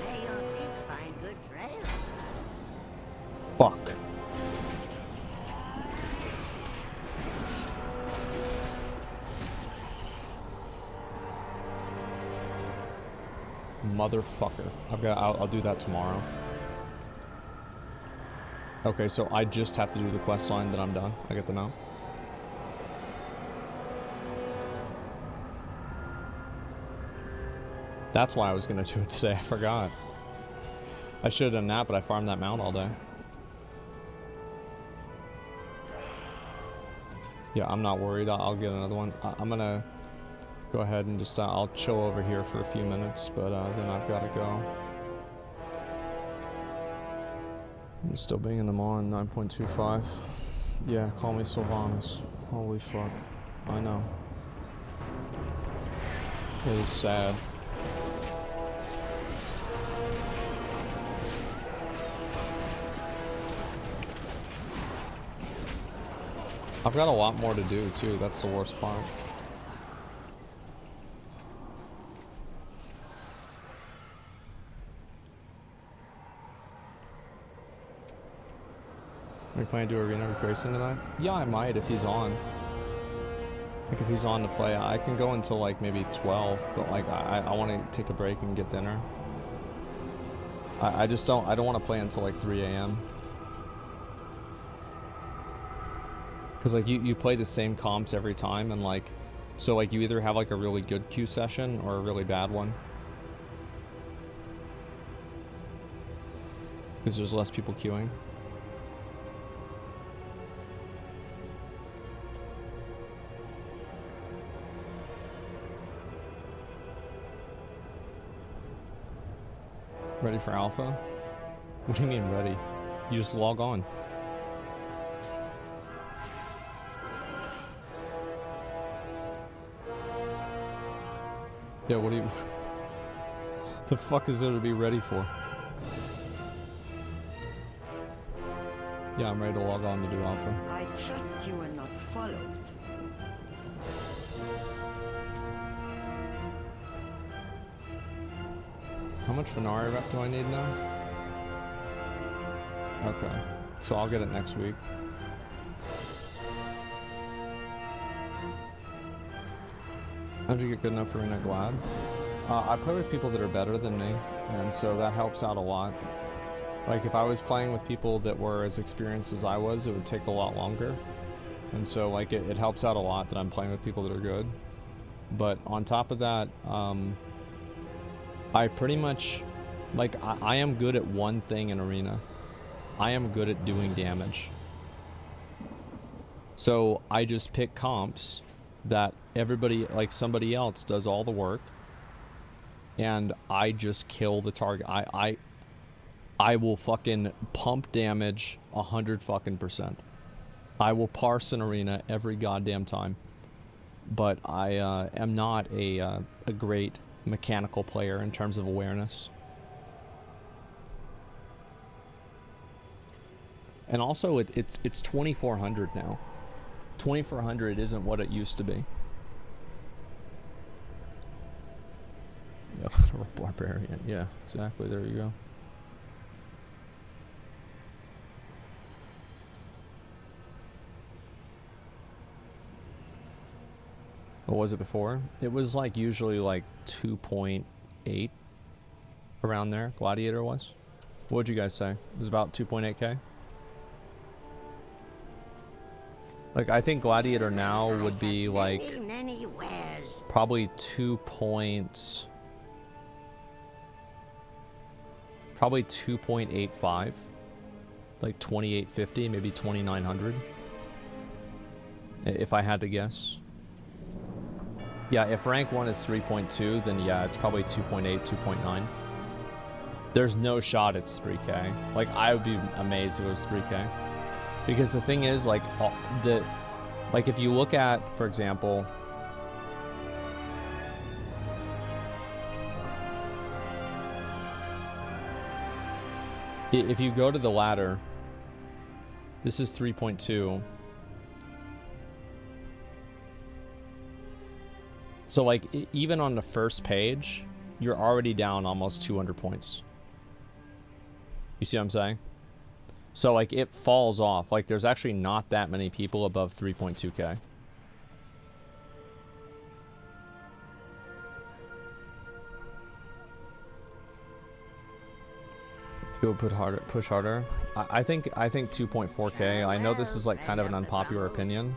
Speaker 5: May your feet find good trails.
Speaker 1: Fuck. Motherfucker. I'll do that tomorrow. Okay, so I just have to do the quest line, then I'm done. I get the mount. That's why I was gonna do it today. I forgot. I should have done that, but I farmed that mount all day. Yeah, I'm not worried. I'll get another one. I'm gonna go ahead and just I'll chill over here for a few minutes, but then I've got to go. I'm still banging them on 9.25. Yeah, call me Sylvanas. Holy fuck. I know. It is sad. I've got a lot more to do too, that's the worst part. Are you planning to do Arena with Grayson tonight? Yeah, I might if he's on. Like if he's on to play. I can go until like maybe 12, but like I want to take a break and get dinner. I don't want to play until like 3 a.m. Because like you play the same comps every time, and like so like you either have like a really good queue session or a really bad one, because there's less people queuing. Ready for alpha? What do you mean ready? You just log on. Yeah, what do you... The fuck is there to be ready for? Yeah, I'm ready to log on to do alpha.
Speaker 5: I trust you are not followed.
Speaker 1: How much Venari rep do I need now? Okay. So I'll get it next week. How'd you get good enough for Arena Glad? I play with people that are better than me, and so that helps out a lot. Like, if I was playing with people that were as experienced as I was, it would take a lot longer. And so, like, it helps out a lot that I'm playing with people that are good. But on top of that, I pretty much, like, I am good at one thing in Arena. I am good at doing damage. So I just pick comps that everybody, like somebody else, does all the work, and I just kill the target. I will fucking pump damage 100 fucking %. I will parse an arena every goddamn time. But I am not a great mechanical player in terms of awareness. And also, it's 2400 now. 2400 isn't what it used to be. Yeah, barbarian. Yeah, exactly. There you go. What was it before? It was like usually like 2.8 around there. Gladiator was. What would you guys say? It was about 2.8k. Like, I think Gladiator now would be like probably probably 2.85, like 2850, maybe 2900, if I had to guess. Yeah, if rank 1 is 3.2, then yeah, it's probably 2.8, 2.9. There's no shot it's 3k. Like, I would be amazed if it was 3k. Because the thing is, like, if you look at, for example, if you go to the ladder, this is 3.2. So, like, even on the first page, you're already down almost 200 points. You see what I'm saying? So, like, it falls off. Like, there's actually not that many people above 3.2k. People push harder. I think 2.4k. I know this is like kind of an unpopular opinion,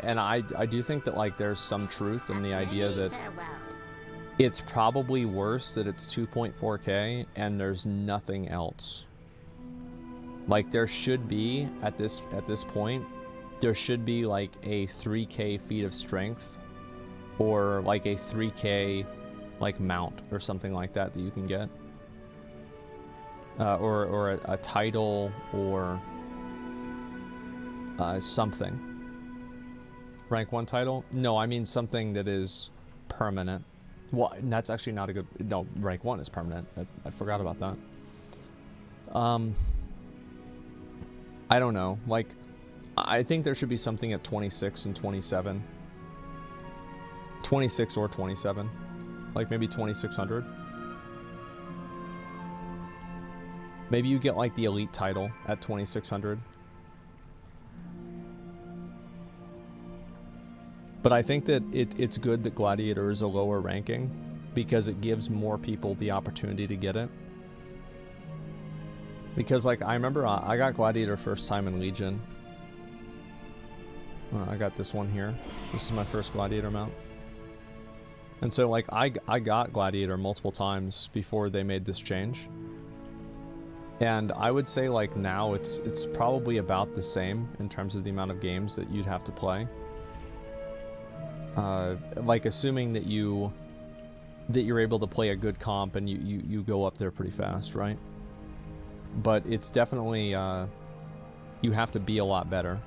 Speaker 1: and I do think that, like, there's some truth in the idea that it's probably worse that it's 2.4k and there's nothing else. Like, there should be at this point, there should be like a 3k feat of strength, or like a 3k like mount or something like that you can get, or a title, or something. Rank 1 title? No, I mean something that is permanent. Well, that's actually not a good... No, rank 1 is permanent. I forgot about that. I don't know. Like, I think there should be something at 26 and 27. 26 or 27. Like, maybe 2600. Maybe you get, like, the elite title at 2600. But I think that it's good that Gladiator is a lower ranking, because it gives more people the opportunity to get it. Because, like, I remember I got Gladiator first time in Legion. I got this one here. This is my first Gladiator mount. And so, like, I got Gladiator multiple times before they made this change. And I would say, like, now it's probably about the same in terms of the amount of games that you'd have to play. Like, assuming that you're able to play a good comp and you go up there pretty fast, right? But it's definitely you have to be a lot better,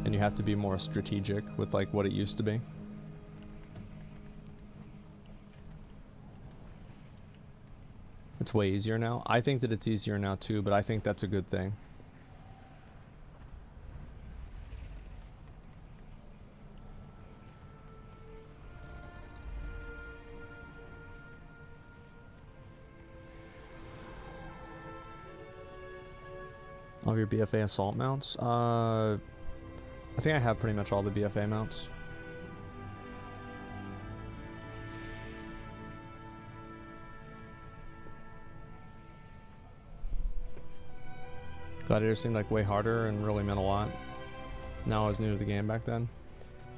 Speaker 1: and you have to be more strategic with, like, what it used to be. It's way easier now. I think that it's easier now too, but I think that's a good thing. All of your BFA assault mounts? I think I have pretty much all the BFA mounts. Gladiator seemed like way harder and really meant a lot. Now I was new to the game back then.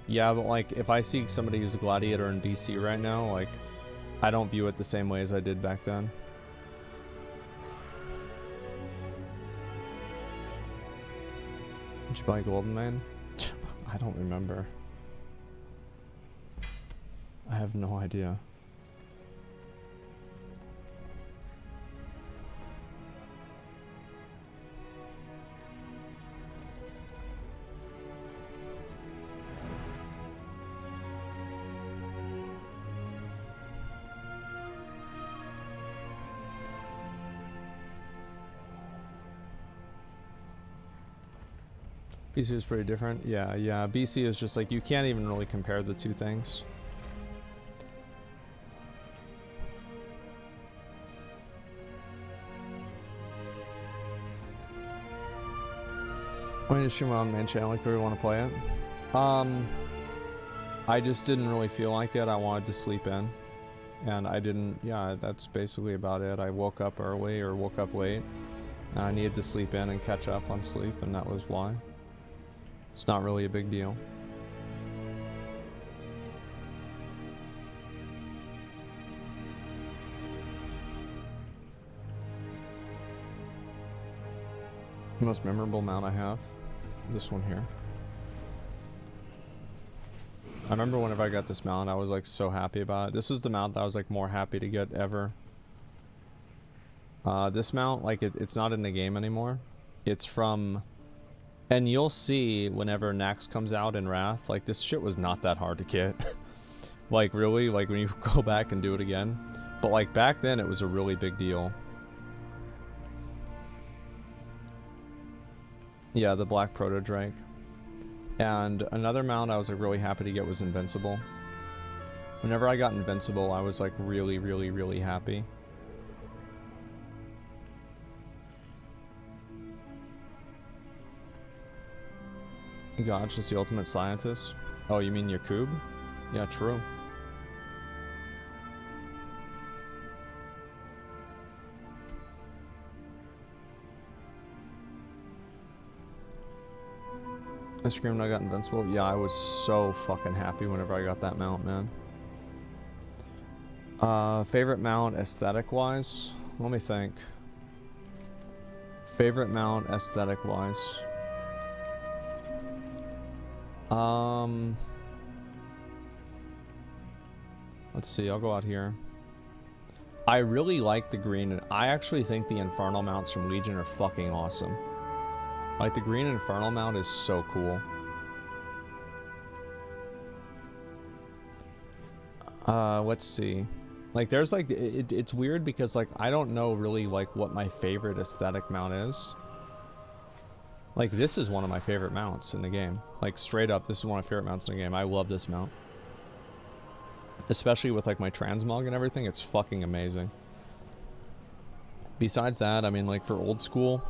Speaker 1: Yeah, but like if I see somebody use a Gladiator in BC right now, like I don't view it the same way as I did back then. Did you buy Golden Man? I don't remember. I have no idea. BC is pretty different. Yeah, BC is just like, you can't even really compare the two things. When you stream on main channel, like, do we want to play it? I just didn't really feel like it. I wanted to sleep in. And I didn't, yeah, that's basically about it. I woke up early or woke up late. And I needed to sleep in and catch up on sleep, and that was why. It's not really a big deal. Most memorable mount I have? This one here. I remember whenever I got this mount, I was like so happy about it. This was the mount that I was like more happy to get ever. This mount, like it's not in the game anymore. It's from... And you'll see whenever Nax comes out in Wrath, like this shit was not that hard to get. Like really, like when you go back and do it again. But like back then it was a really big deal. Yeah, the Black Proto Drake. And another mount I was like really happy to get was Invincible. Whenever I got Invincible, I was like really, really, really happy. God, just the ultimate scientist. Oh, you mean Yakub? Yeah, true. I screamed I got Invincible. Yeah, I was so fucking happy whenever I got that mount, man. Favorite mount aesthetic-wise? Let me think. Favorite mount aesthetic-wise? Let's see, I'll go out here. I really like the green. I actually think the Infernal mounts from Legion are fucking awesome. Like, the green Infernal mount is so cool. Let's see. Like, there's like, it's weird because like, I don't know really like what my favorite aesthetic mount is. Like, this is one of my favorite mounts in the game. Like, straight up, this is one of my favorite mounts in the game. I love this mount. Especially with, like, my transmog and everything. It's fucking amazing. Besides that, I mean, like, for old school,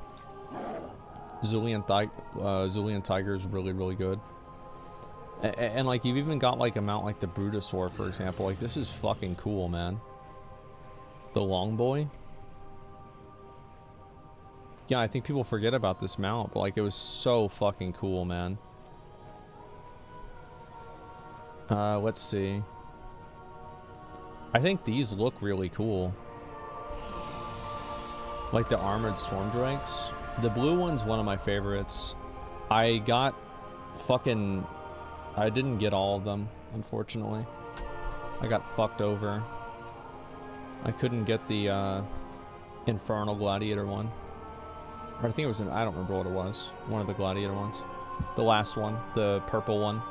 Speaker 1: Zulian Tiger is really, really good. And, like, you've even got, like, a mount like the Brutosaur, for example. Like, this is fucking cool, man. The Longboy. Yeah, I think people forget about this mount, but like it was so fucking cool, man. Let's see. I think these look really cool. Like the armored storm drakes. The blue one's one of my favorites. I got fucking... I didn't get all of them, unfortunately. I got fucked over. I couldn't get the Infernal Gladiator one. Or I think it was I don't remember what it was. One of the Gladiator ones. The last one. The purple one.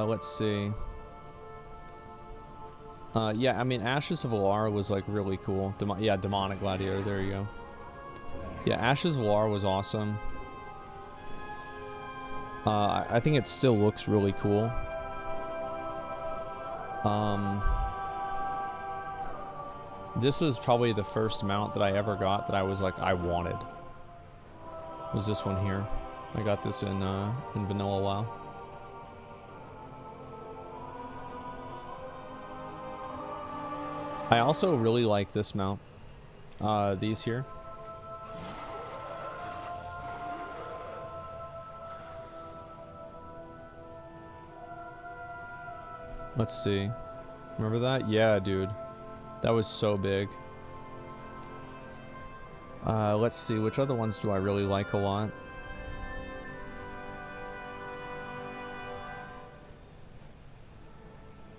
Speaker 1: Let's see. Yeah, I mean, Ashes of Alara was, like, really cool. Yeah, Demonic Gladiator. There you go. Yeah, Ashes of Alara was awesome. I think it still looks really cool. This was probably the first mount that I ever got that I was like, I wanted. Was this one here. I got this in Vanilla WoW. I also really like this mount. These here. Let's see. Remember that? Yeah, dude. That was so big. Let's see. Which other ones do I really like a lot?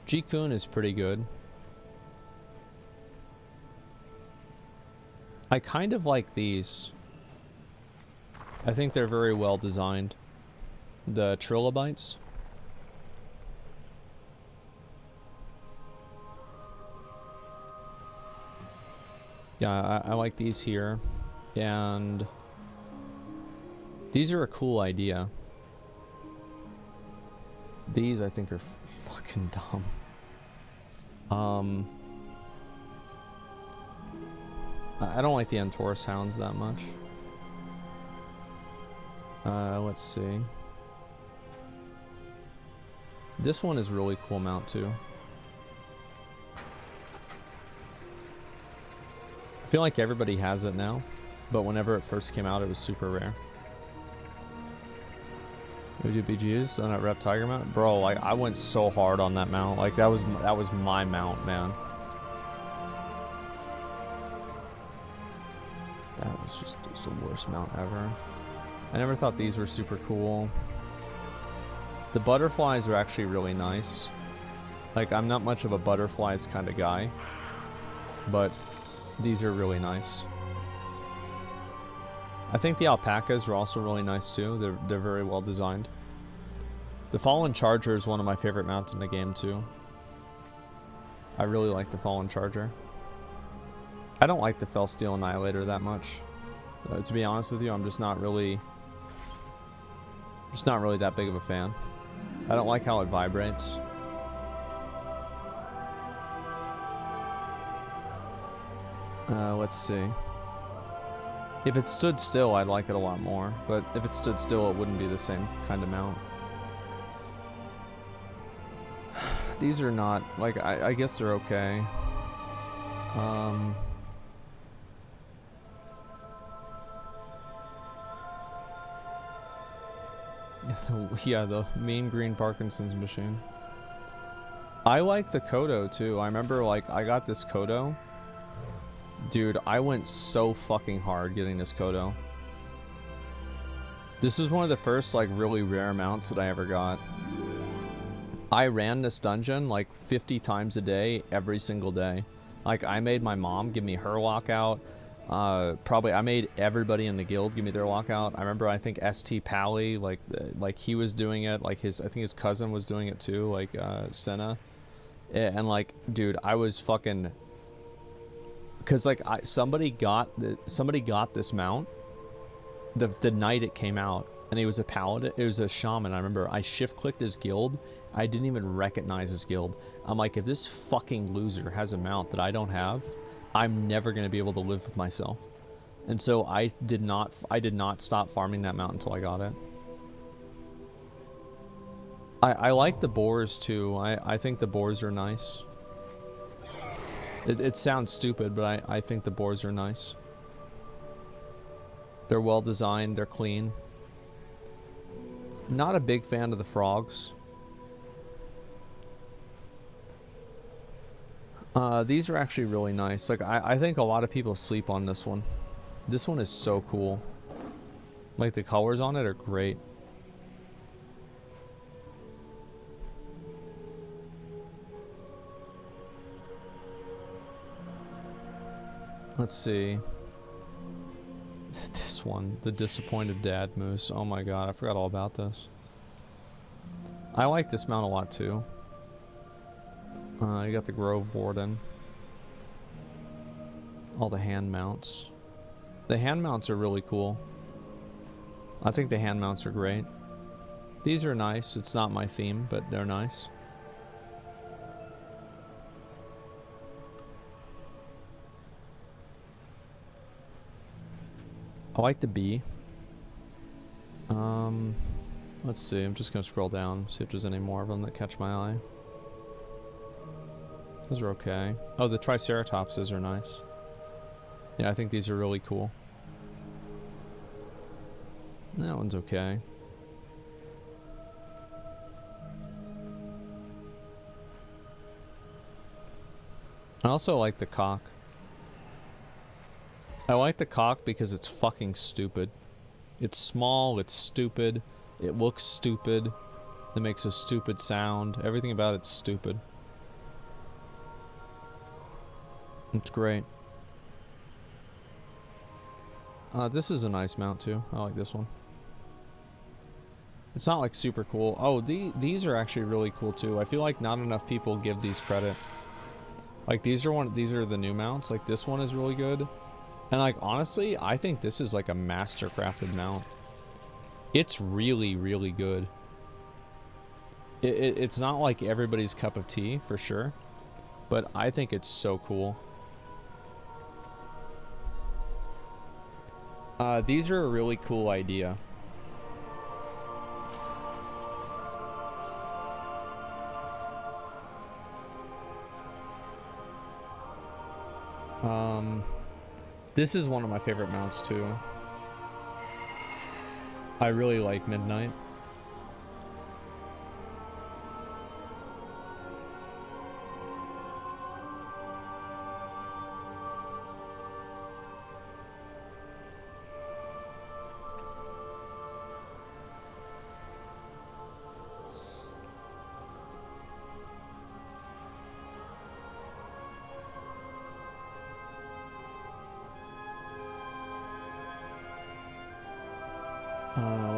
Speaker 1: G-Kun is pretty good. I kind of like these. I think they're very well designed. The trilobites. Yeah, I like these here. And these are a cool idea. These I think are fucking dumb. I don't like the Antorus Hounds that much. Let's see. This one is really cool mount too. I feel like everybody has it now, but whenever it first came out, it was super rare. Would you BGs on that Rep Tiger mount? Bro, like I went so hard on that mount. Like that was my mount, man. That was just the worst mount ever. I never thought these were super cool. The butterflies are actually really nice. Like I'm not much of a butterflies kind of guy, but these are really nice. I think the alpacas are also really nice too. They're very well designed. The Fallen Charger is one of my favorite mounts in the game too. I really like the Fallen Charger. I don't like the Felsteel Annihilator that much. To be honest with you, I'm just not really that big of a fan. I don't like how it vibrates. Let's see. If it stood still, I'd like it a lot more. But if it stood still, it wouldn't be the same kind of mount. These are not, like, I guess they're okay. Yeah, the mean green Parkinson's machine. I like the Kodo too. I remember, like, I got this Kodo. Dude, I went so fucking hard getting this Kodo. This is one of the first, like, really rare mounts that I ever got. I ran this dungeon, like, 50 times a day, every single day. Like, I made my mom give me her lockout. Probably, I made everybody in the guild give me their lockout. I remember, I think ST Pally, like he was doing it. Like, I think his cousin was doing it too, like, Senna. And, like, dude, I was fucking... Because, like, somebody got this mount the night it came out, and he was a paladin. It was a shaman. I remember I shift clicked his guild. I didn't even recognize his guild. I'm like, if this fucking loser has a mount that I don't have, I'm never gonna be able to live with myself. And so I did not stop farming that mount until I got it. I like the boars too. I think the boars are nice. It sounds stupid, but I think the boars are nice. They're well designed, they're clean. Not a big fan of the frogs. These are actually really nice. Like, I think a lot of people sleep on this one. This one is so cool. Like, the colors on it are great. Let's see. This one, the Disappointed Dad Moose. Oh my god, I forgot all about this. I like this mount a lot too. You got the Grove Warden. All the hand mounts. The hand mounts are really cool. I think the hand mounts are great. These are nice. It's not my theme, but they're nice. I like the bee. Let's see. I'm just gonna scroll down, see if there's any more of them that catch my eye. Those are okay. Oh, the Triceratopses are nice. Yeah, I think these are really cool. That one's okay. I also like the cock. I like the cock because it's fucking stupid. It's small, it's stupid, it looks stupid, it makes a stupid sound. Everything about it's stupid. It's great. This is a nice mount too. I like this one. It's not like super cool. Oh, these are actually really cool too. I feel like not enough people give these credit. Like these are the new mounts. Like this one is really good. And like honestly, I think this is like a master crafted mount. It's really, really good. It's not like everybody's cup of tea for sure, but I think it's so cool. These are a really cool idea. This is one of my favorite mounts too. I really like Midnight.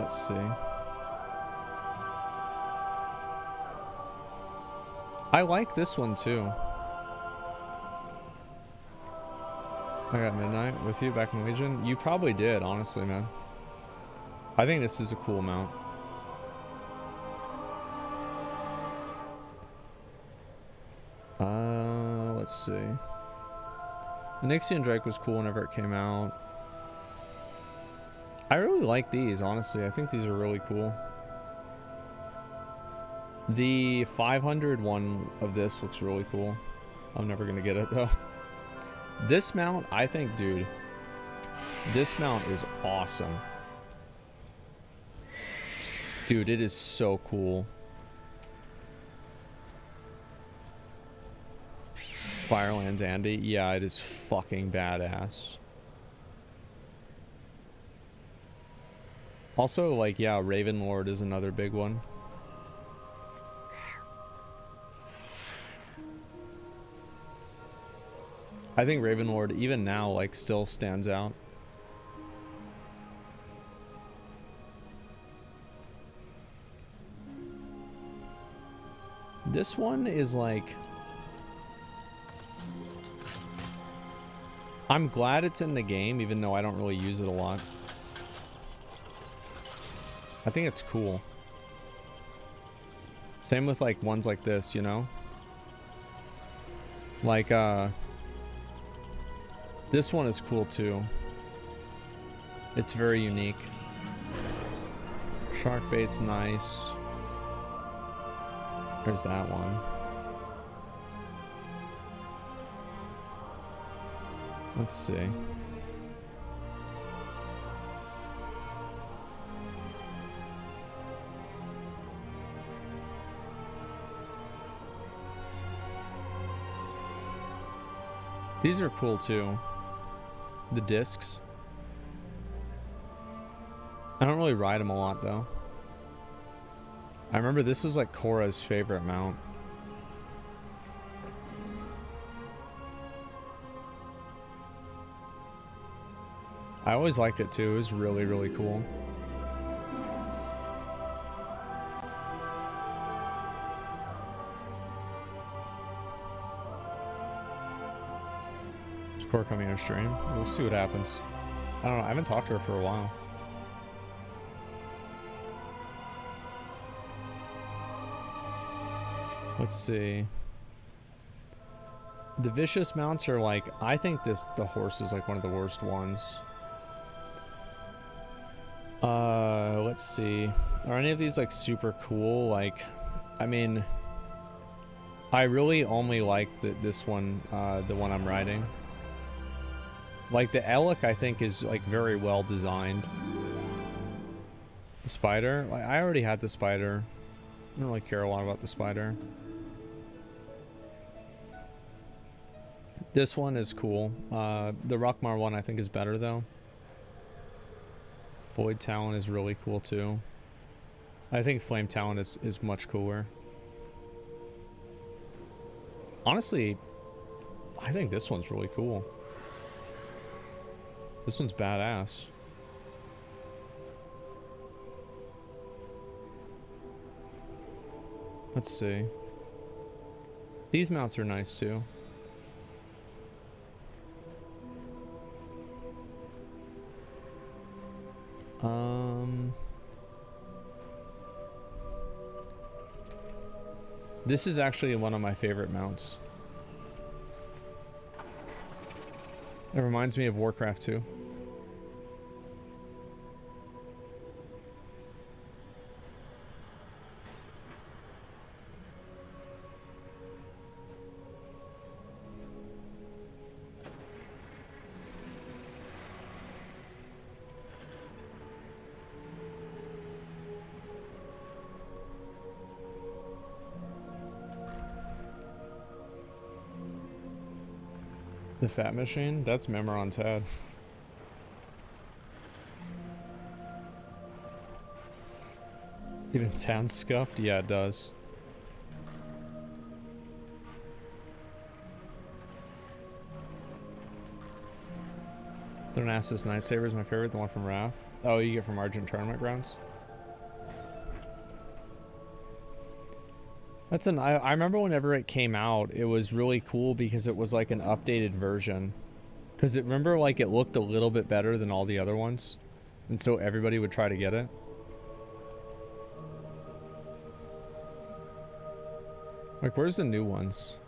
Speaker 1: Let's see. I like this one too. I got Midnight with you back in Legion. You probably did, honestly, man. I think this is a cool mount. Let's see. The Nixian Drake was cool whenever it came out. I really like these, honestly. I think these are really cool. The 500 one of this looks really cool. I'm never gonna get it though. This mount, I think, dude, this mount is awesome. Dude, it is so cool. Firelands Andy, yeah, it is fucking badass. Also, like, yeah, Ravenlord is another big one. I think Ravenlord, even now, like, still stands out. This one is like... I'm glad it's in the game, even though I don't really use it a lot. I think it's cool. Same with like ones like this, you know? Like this one is cool too. It's very unique. Shark bait's nice. There's that one. Let's see. These are cool too. The discs. I don't really ride them a lot though. I remember this was like Korra's favorite mount. I always liked it too. It was really, really cool. Is Korra coming on stream? We'll see what happens. I don't know. I haven't talked to her for a while. Let's see. The vicious mounts are like, I think the horse is like one of the worst ones. Let's see. Are any of these like super cool? Like, I mean, I really only like this one, the one I'm riding. Like the Elk, I think is like very well designed. The spider, like, I already had the spider. I don't really care a lot about the spider. This one is cool. The Rockmar one I think is better though. Void Talon is really cool too. I think Flame Talon is much cooler. Honestly, I think this one's really cool. This one's badass. Let's see. These mounts are nice too. This is actually one of my favorite mounts. It reminds me of Warcraft 2. The fat machine? That's Memoron's head. Even sounds scuffed? Yeah, it does. Thronasis Nightsaber is my favorite, the one from Wrath. Oh, you get from Argent Tournament Grounds? That's an... I remember whenever it came out, it was really cool because it was like an updated version. Because remember, like, it looked a little bit better than all the other ones. And so everybody would try to get it. Like, where's the new ones?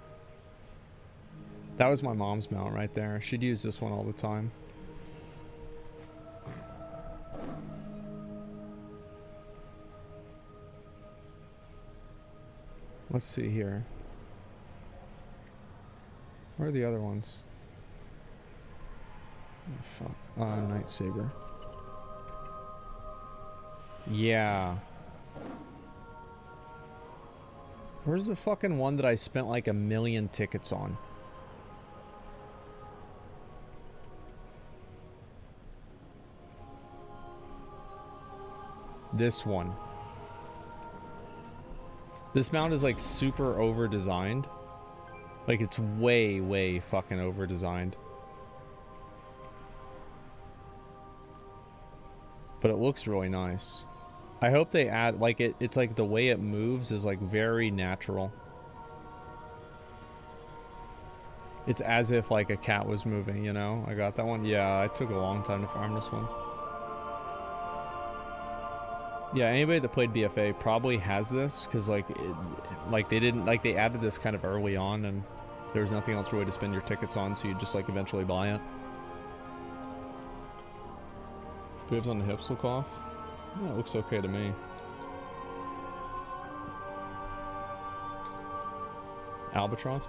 Speaker 1: That was my mom's mount right there. She'd use this one all the time. Let's see here. Where are the other ones? Oh, fuck. Nightsaber. Yeah. Where's the fucking one that I spent like 1 million tickets on? This one. This mount is like super over designed. Like it's way, way fucking over designed. But it looks really nice. I hope they add, like, it's like the way it moves is like very natural. It's as if like a cat was moving, you know? I got that one. Yeah, it took a long time to farm this one. Yeah, anybody that played BFA probably has this because like they added this kind of early on and there was nothing else really to spend your tickets on, so you just like eventually buy it. Bibs on the hips look off. Yeah, it looks okay to me. Albatross?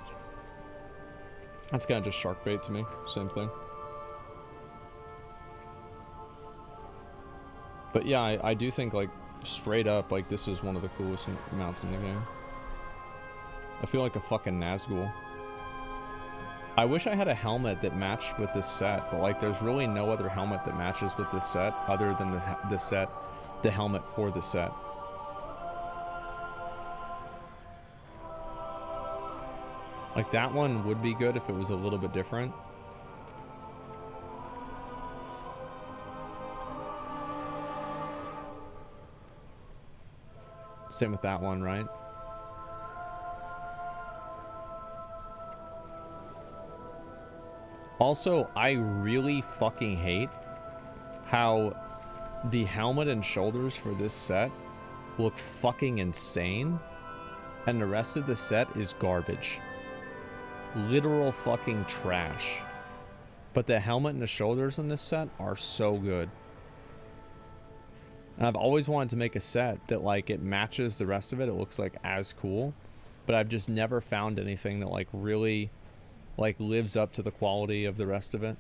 Speaker 1: That's kind of just shark bait to me. Same thing. But yeah, I do think, like, straight up, like, this is one of the coolest mounts in the game. I feel like a fucking Nazgul. I wish I had a helmet that matched with this set, but, like, there's really no other helmet that matches with this set other than the helmet for the set. Like, that one would be good if it was a little bit different. Same with that one, right? Also, I really fucking hate how the helmet and shoulders for this set look fucking insane, and the rest of the set is garbage. Literal fucking trash. But the helmet and the shoulders on this set are so good. And I've always wanted to make a set that like it matches the rest of it. It looks like as cool, but I've just never found anything that like really like lives up to the quality of the rest of it.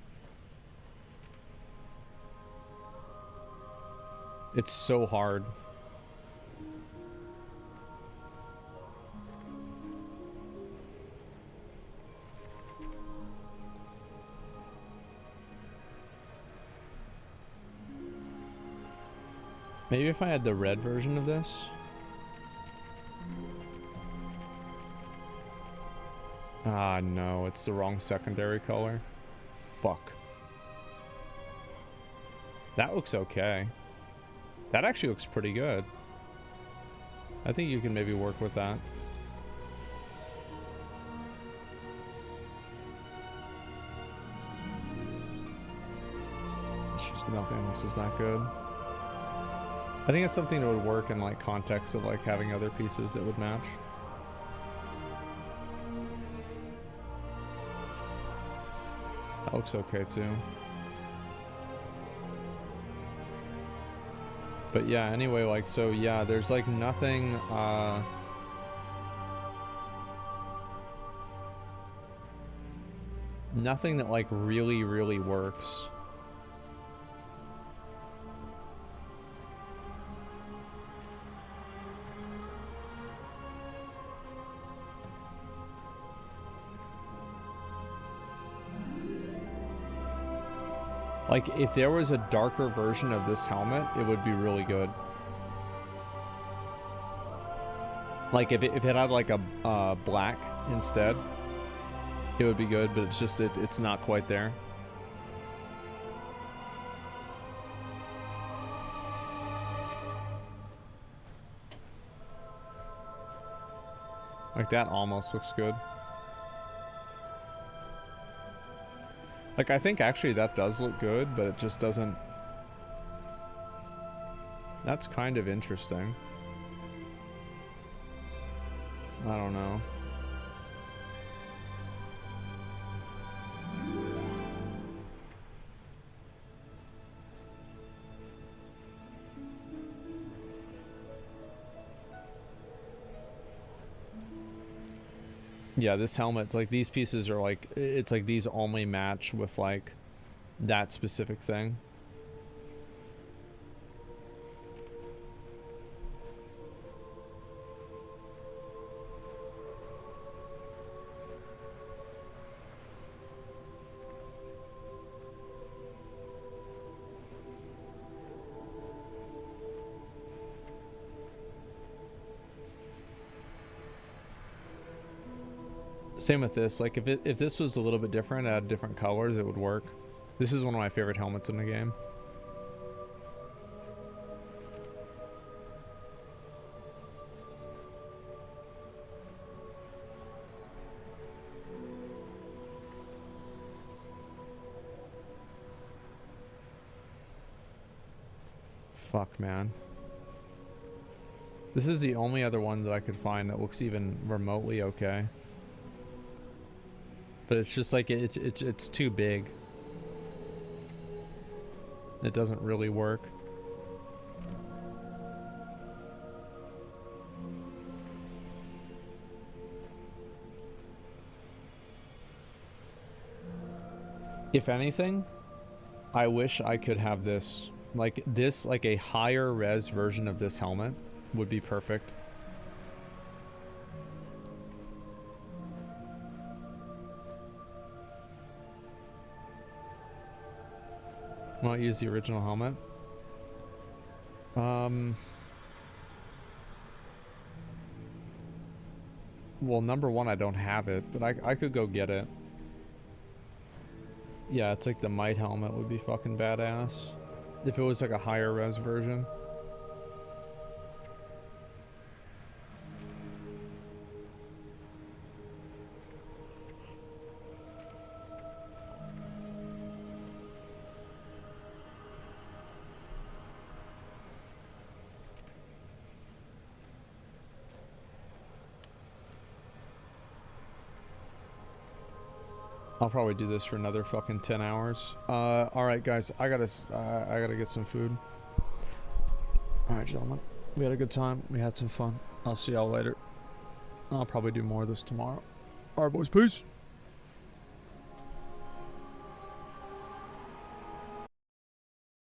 Speaker 1: It's so hard. Maybe if I had the red version of this. Ah, no, it's the wrong secondary color. Fuck. That looks okay. That actually looks pretty good. I think you can maybe work with that. It's just nothing else is that good. I think it's something that would work in like context of like having other pieces that would match. That looks okay too. But yeah, anyway, like, so yeah, there's like nothing, nothing that like really, really works. Like, if there was a darker version of this helmet, it would be really good. Like, if it had, like, a black instead, it would be good, but it's just, it's not quite there. Like, that almost looks good. Like, I think actually that does look good, but it just doesn't... That's kind of interesting. I don't know. Yeah, this helmet's like, these pieces are like, it's like these only match with like that specific thing. Same with this. Like, if this was a little bit different, had different colors, it would work. This is one of my favorite helmets in the game. Fuck, man. This is the only other one that I could find that looks even remotely okay. But it's just like it's too big. It doesn't really work. If anything, I wish I could have this. Like this, like a higher res version of this helmet would be perfect. Won't use the original helmet. Well, number one, I don't have it, but I could go get it. Yeah, it's like the Might helmet would be fucking badass. If it was like a higher res version. I'll probably do this for another fucking 10 hours. All right, guys, I gotta get some food. Alright, gentlemen. We had a good time. We had some fun. I'll see y'all later. I'll probably do more of this tomorrow. Alright, boys. Peace.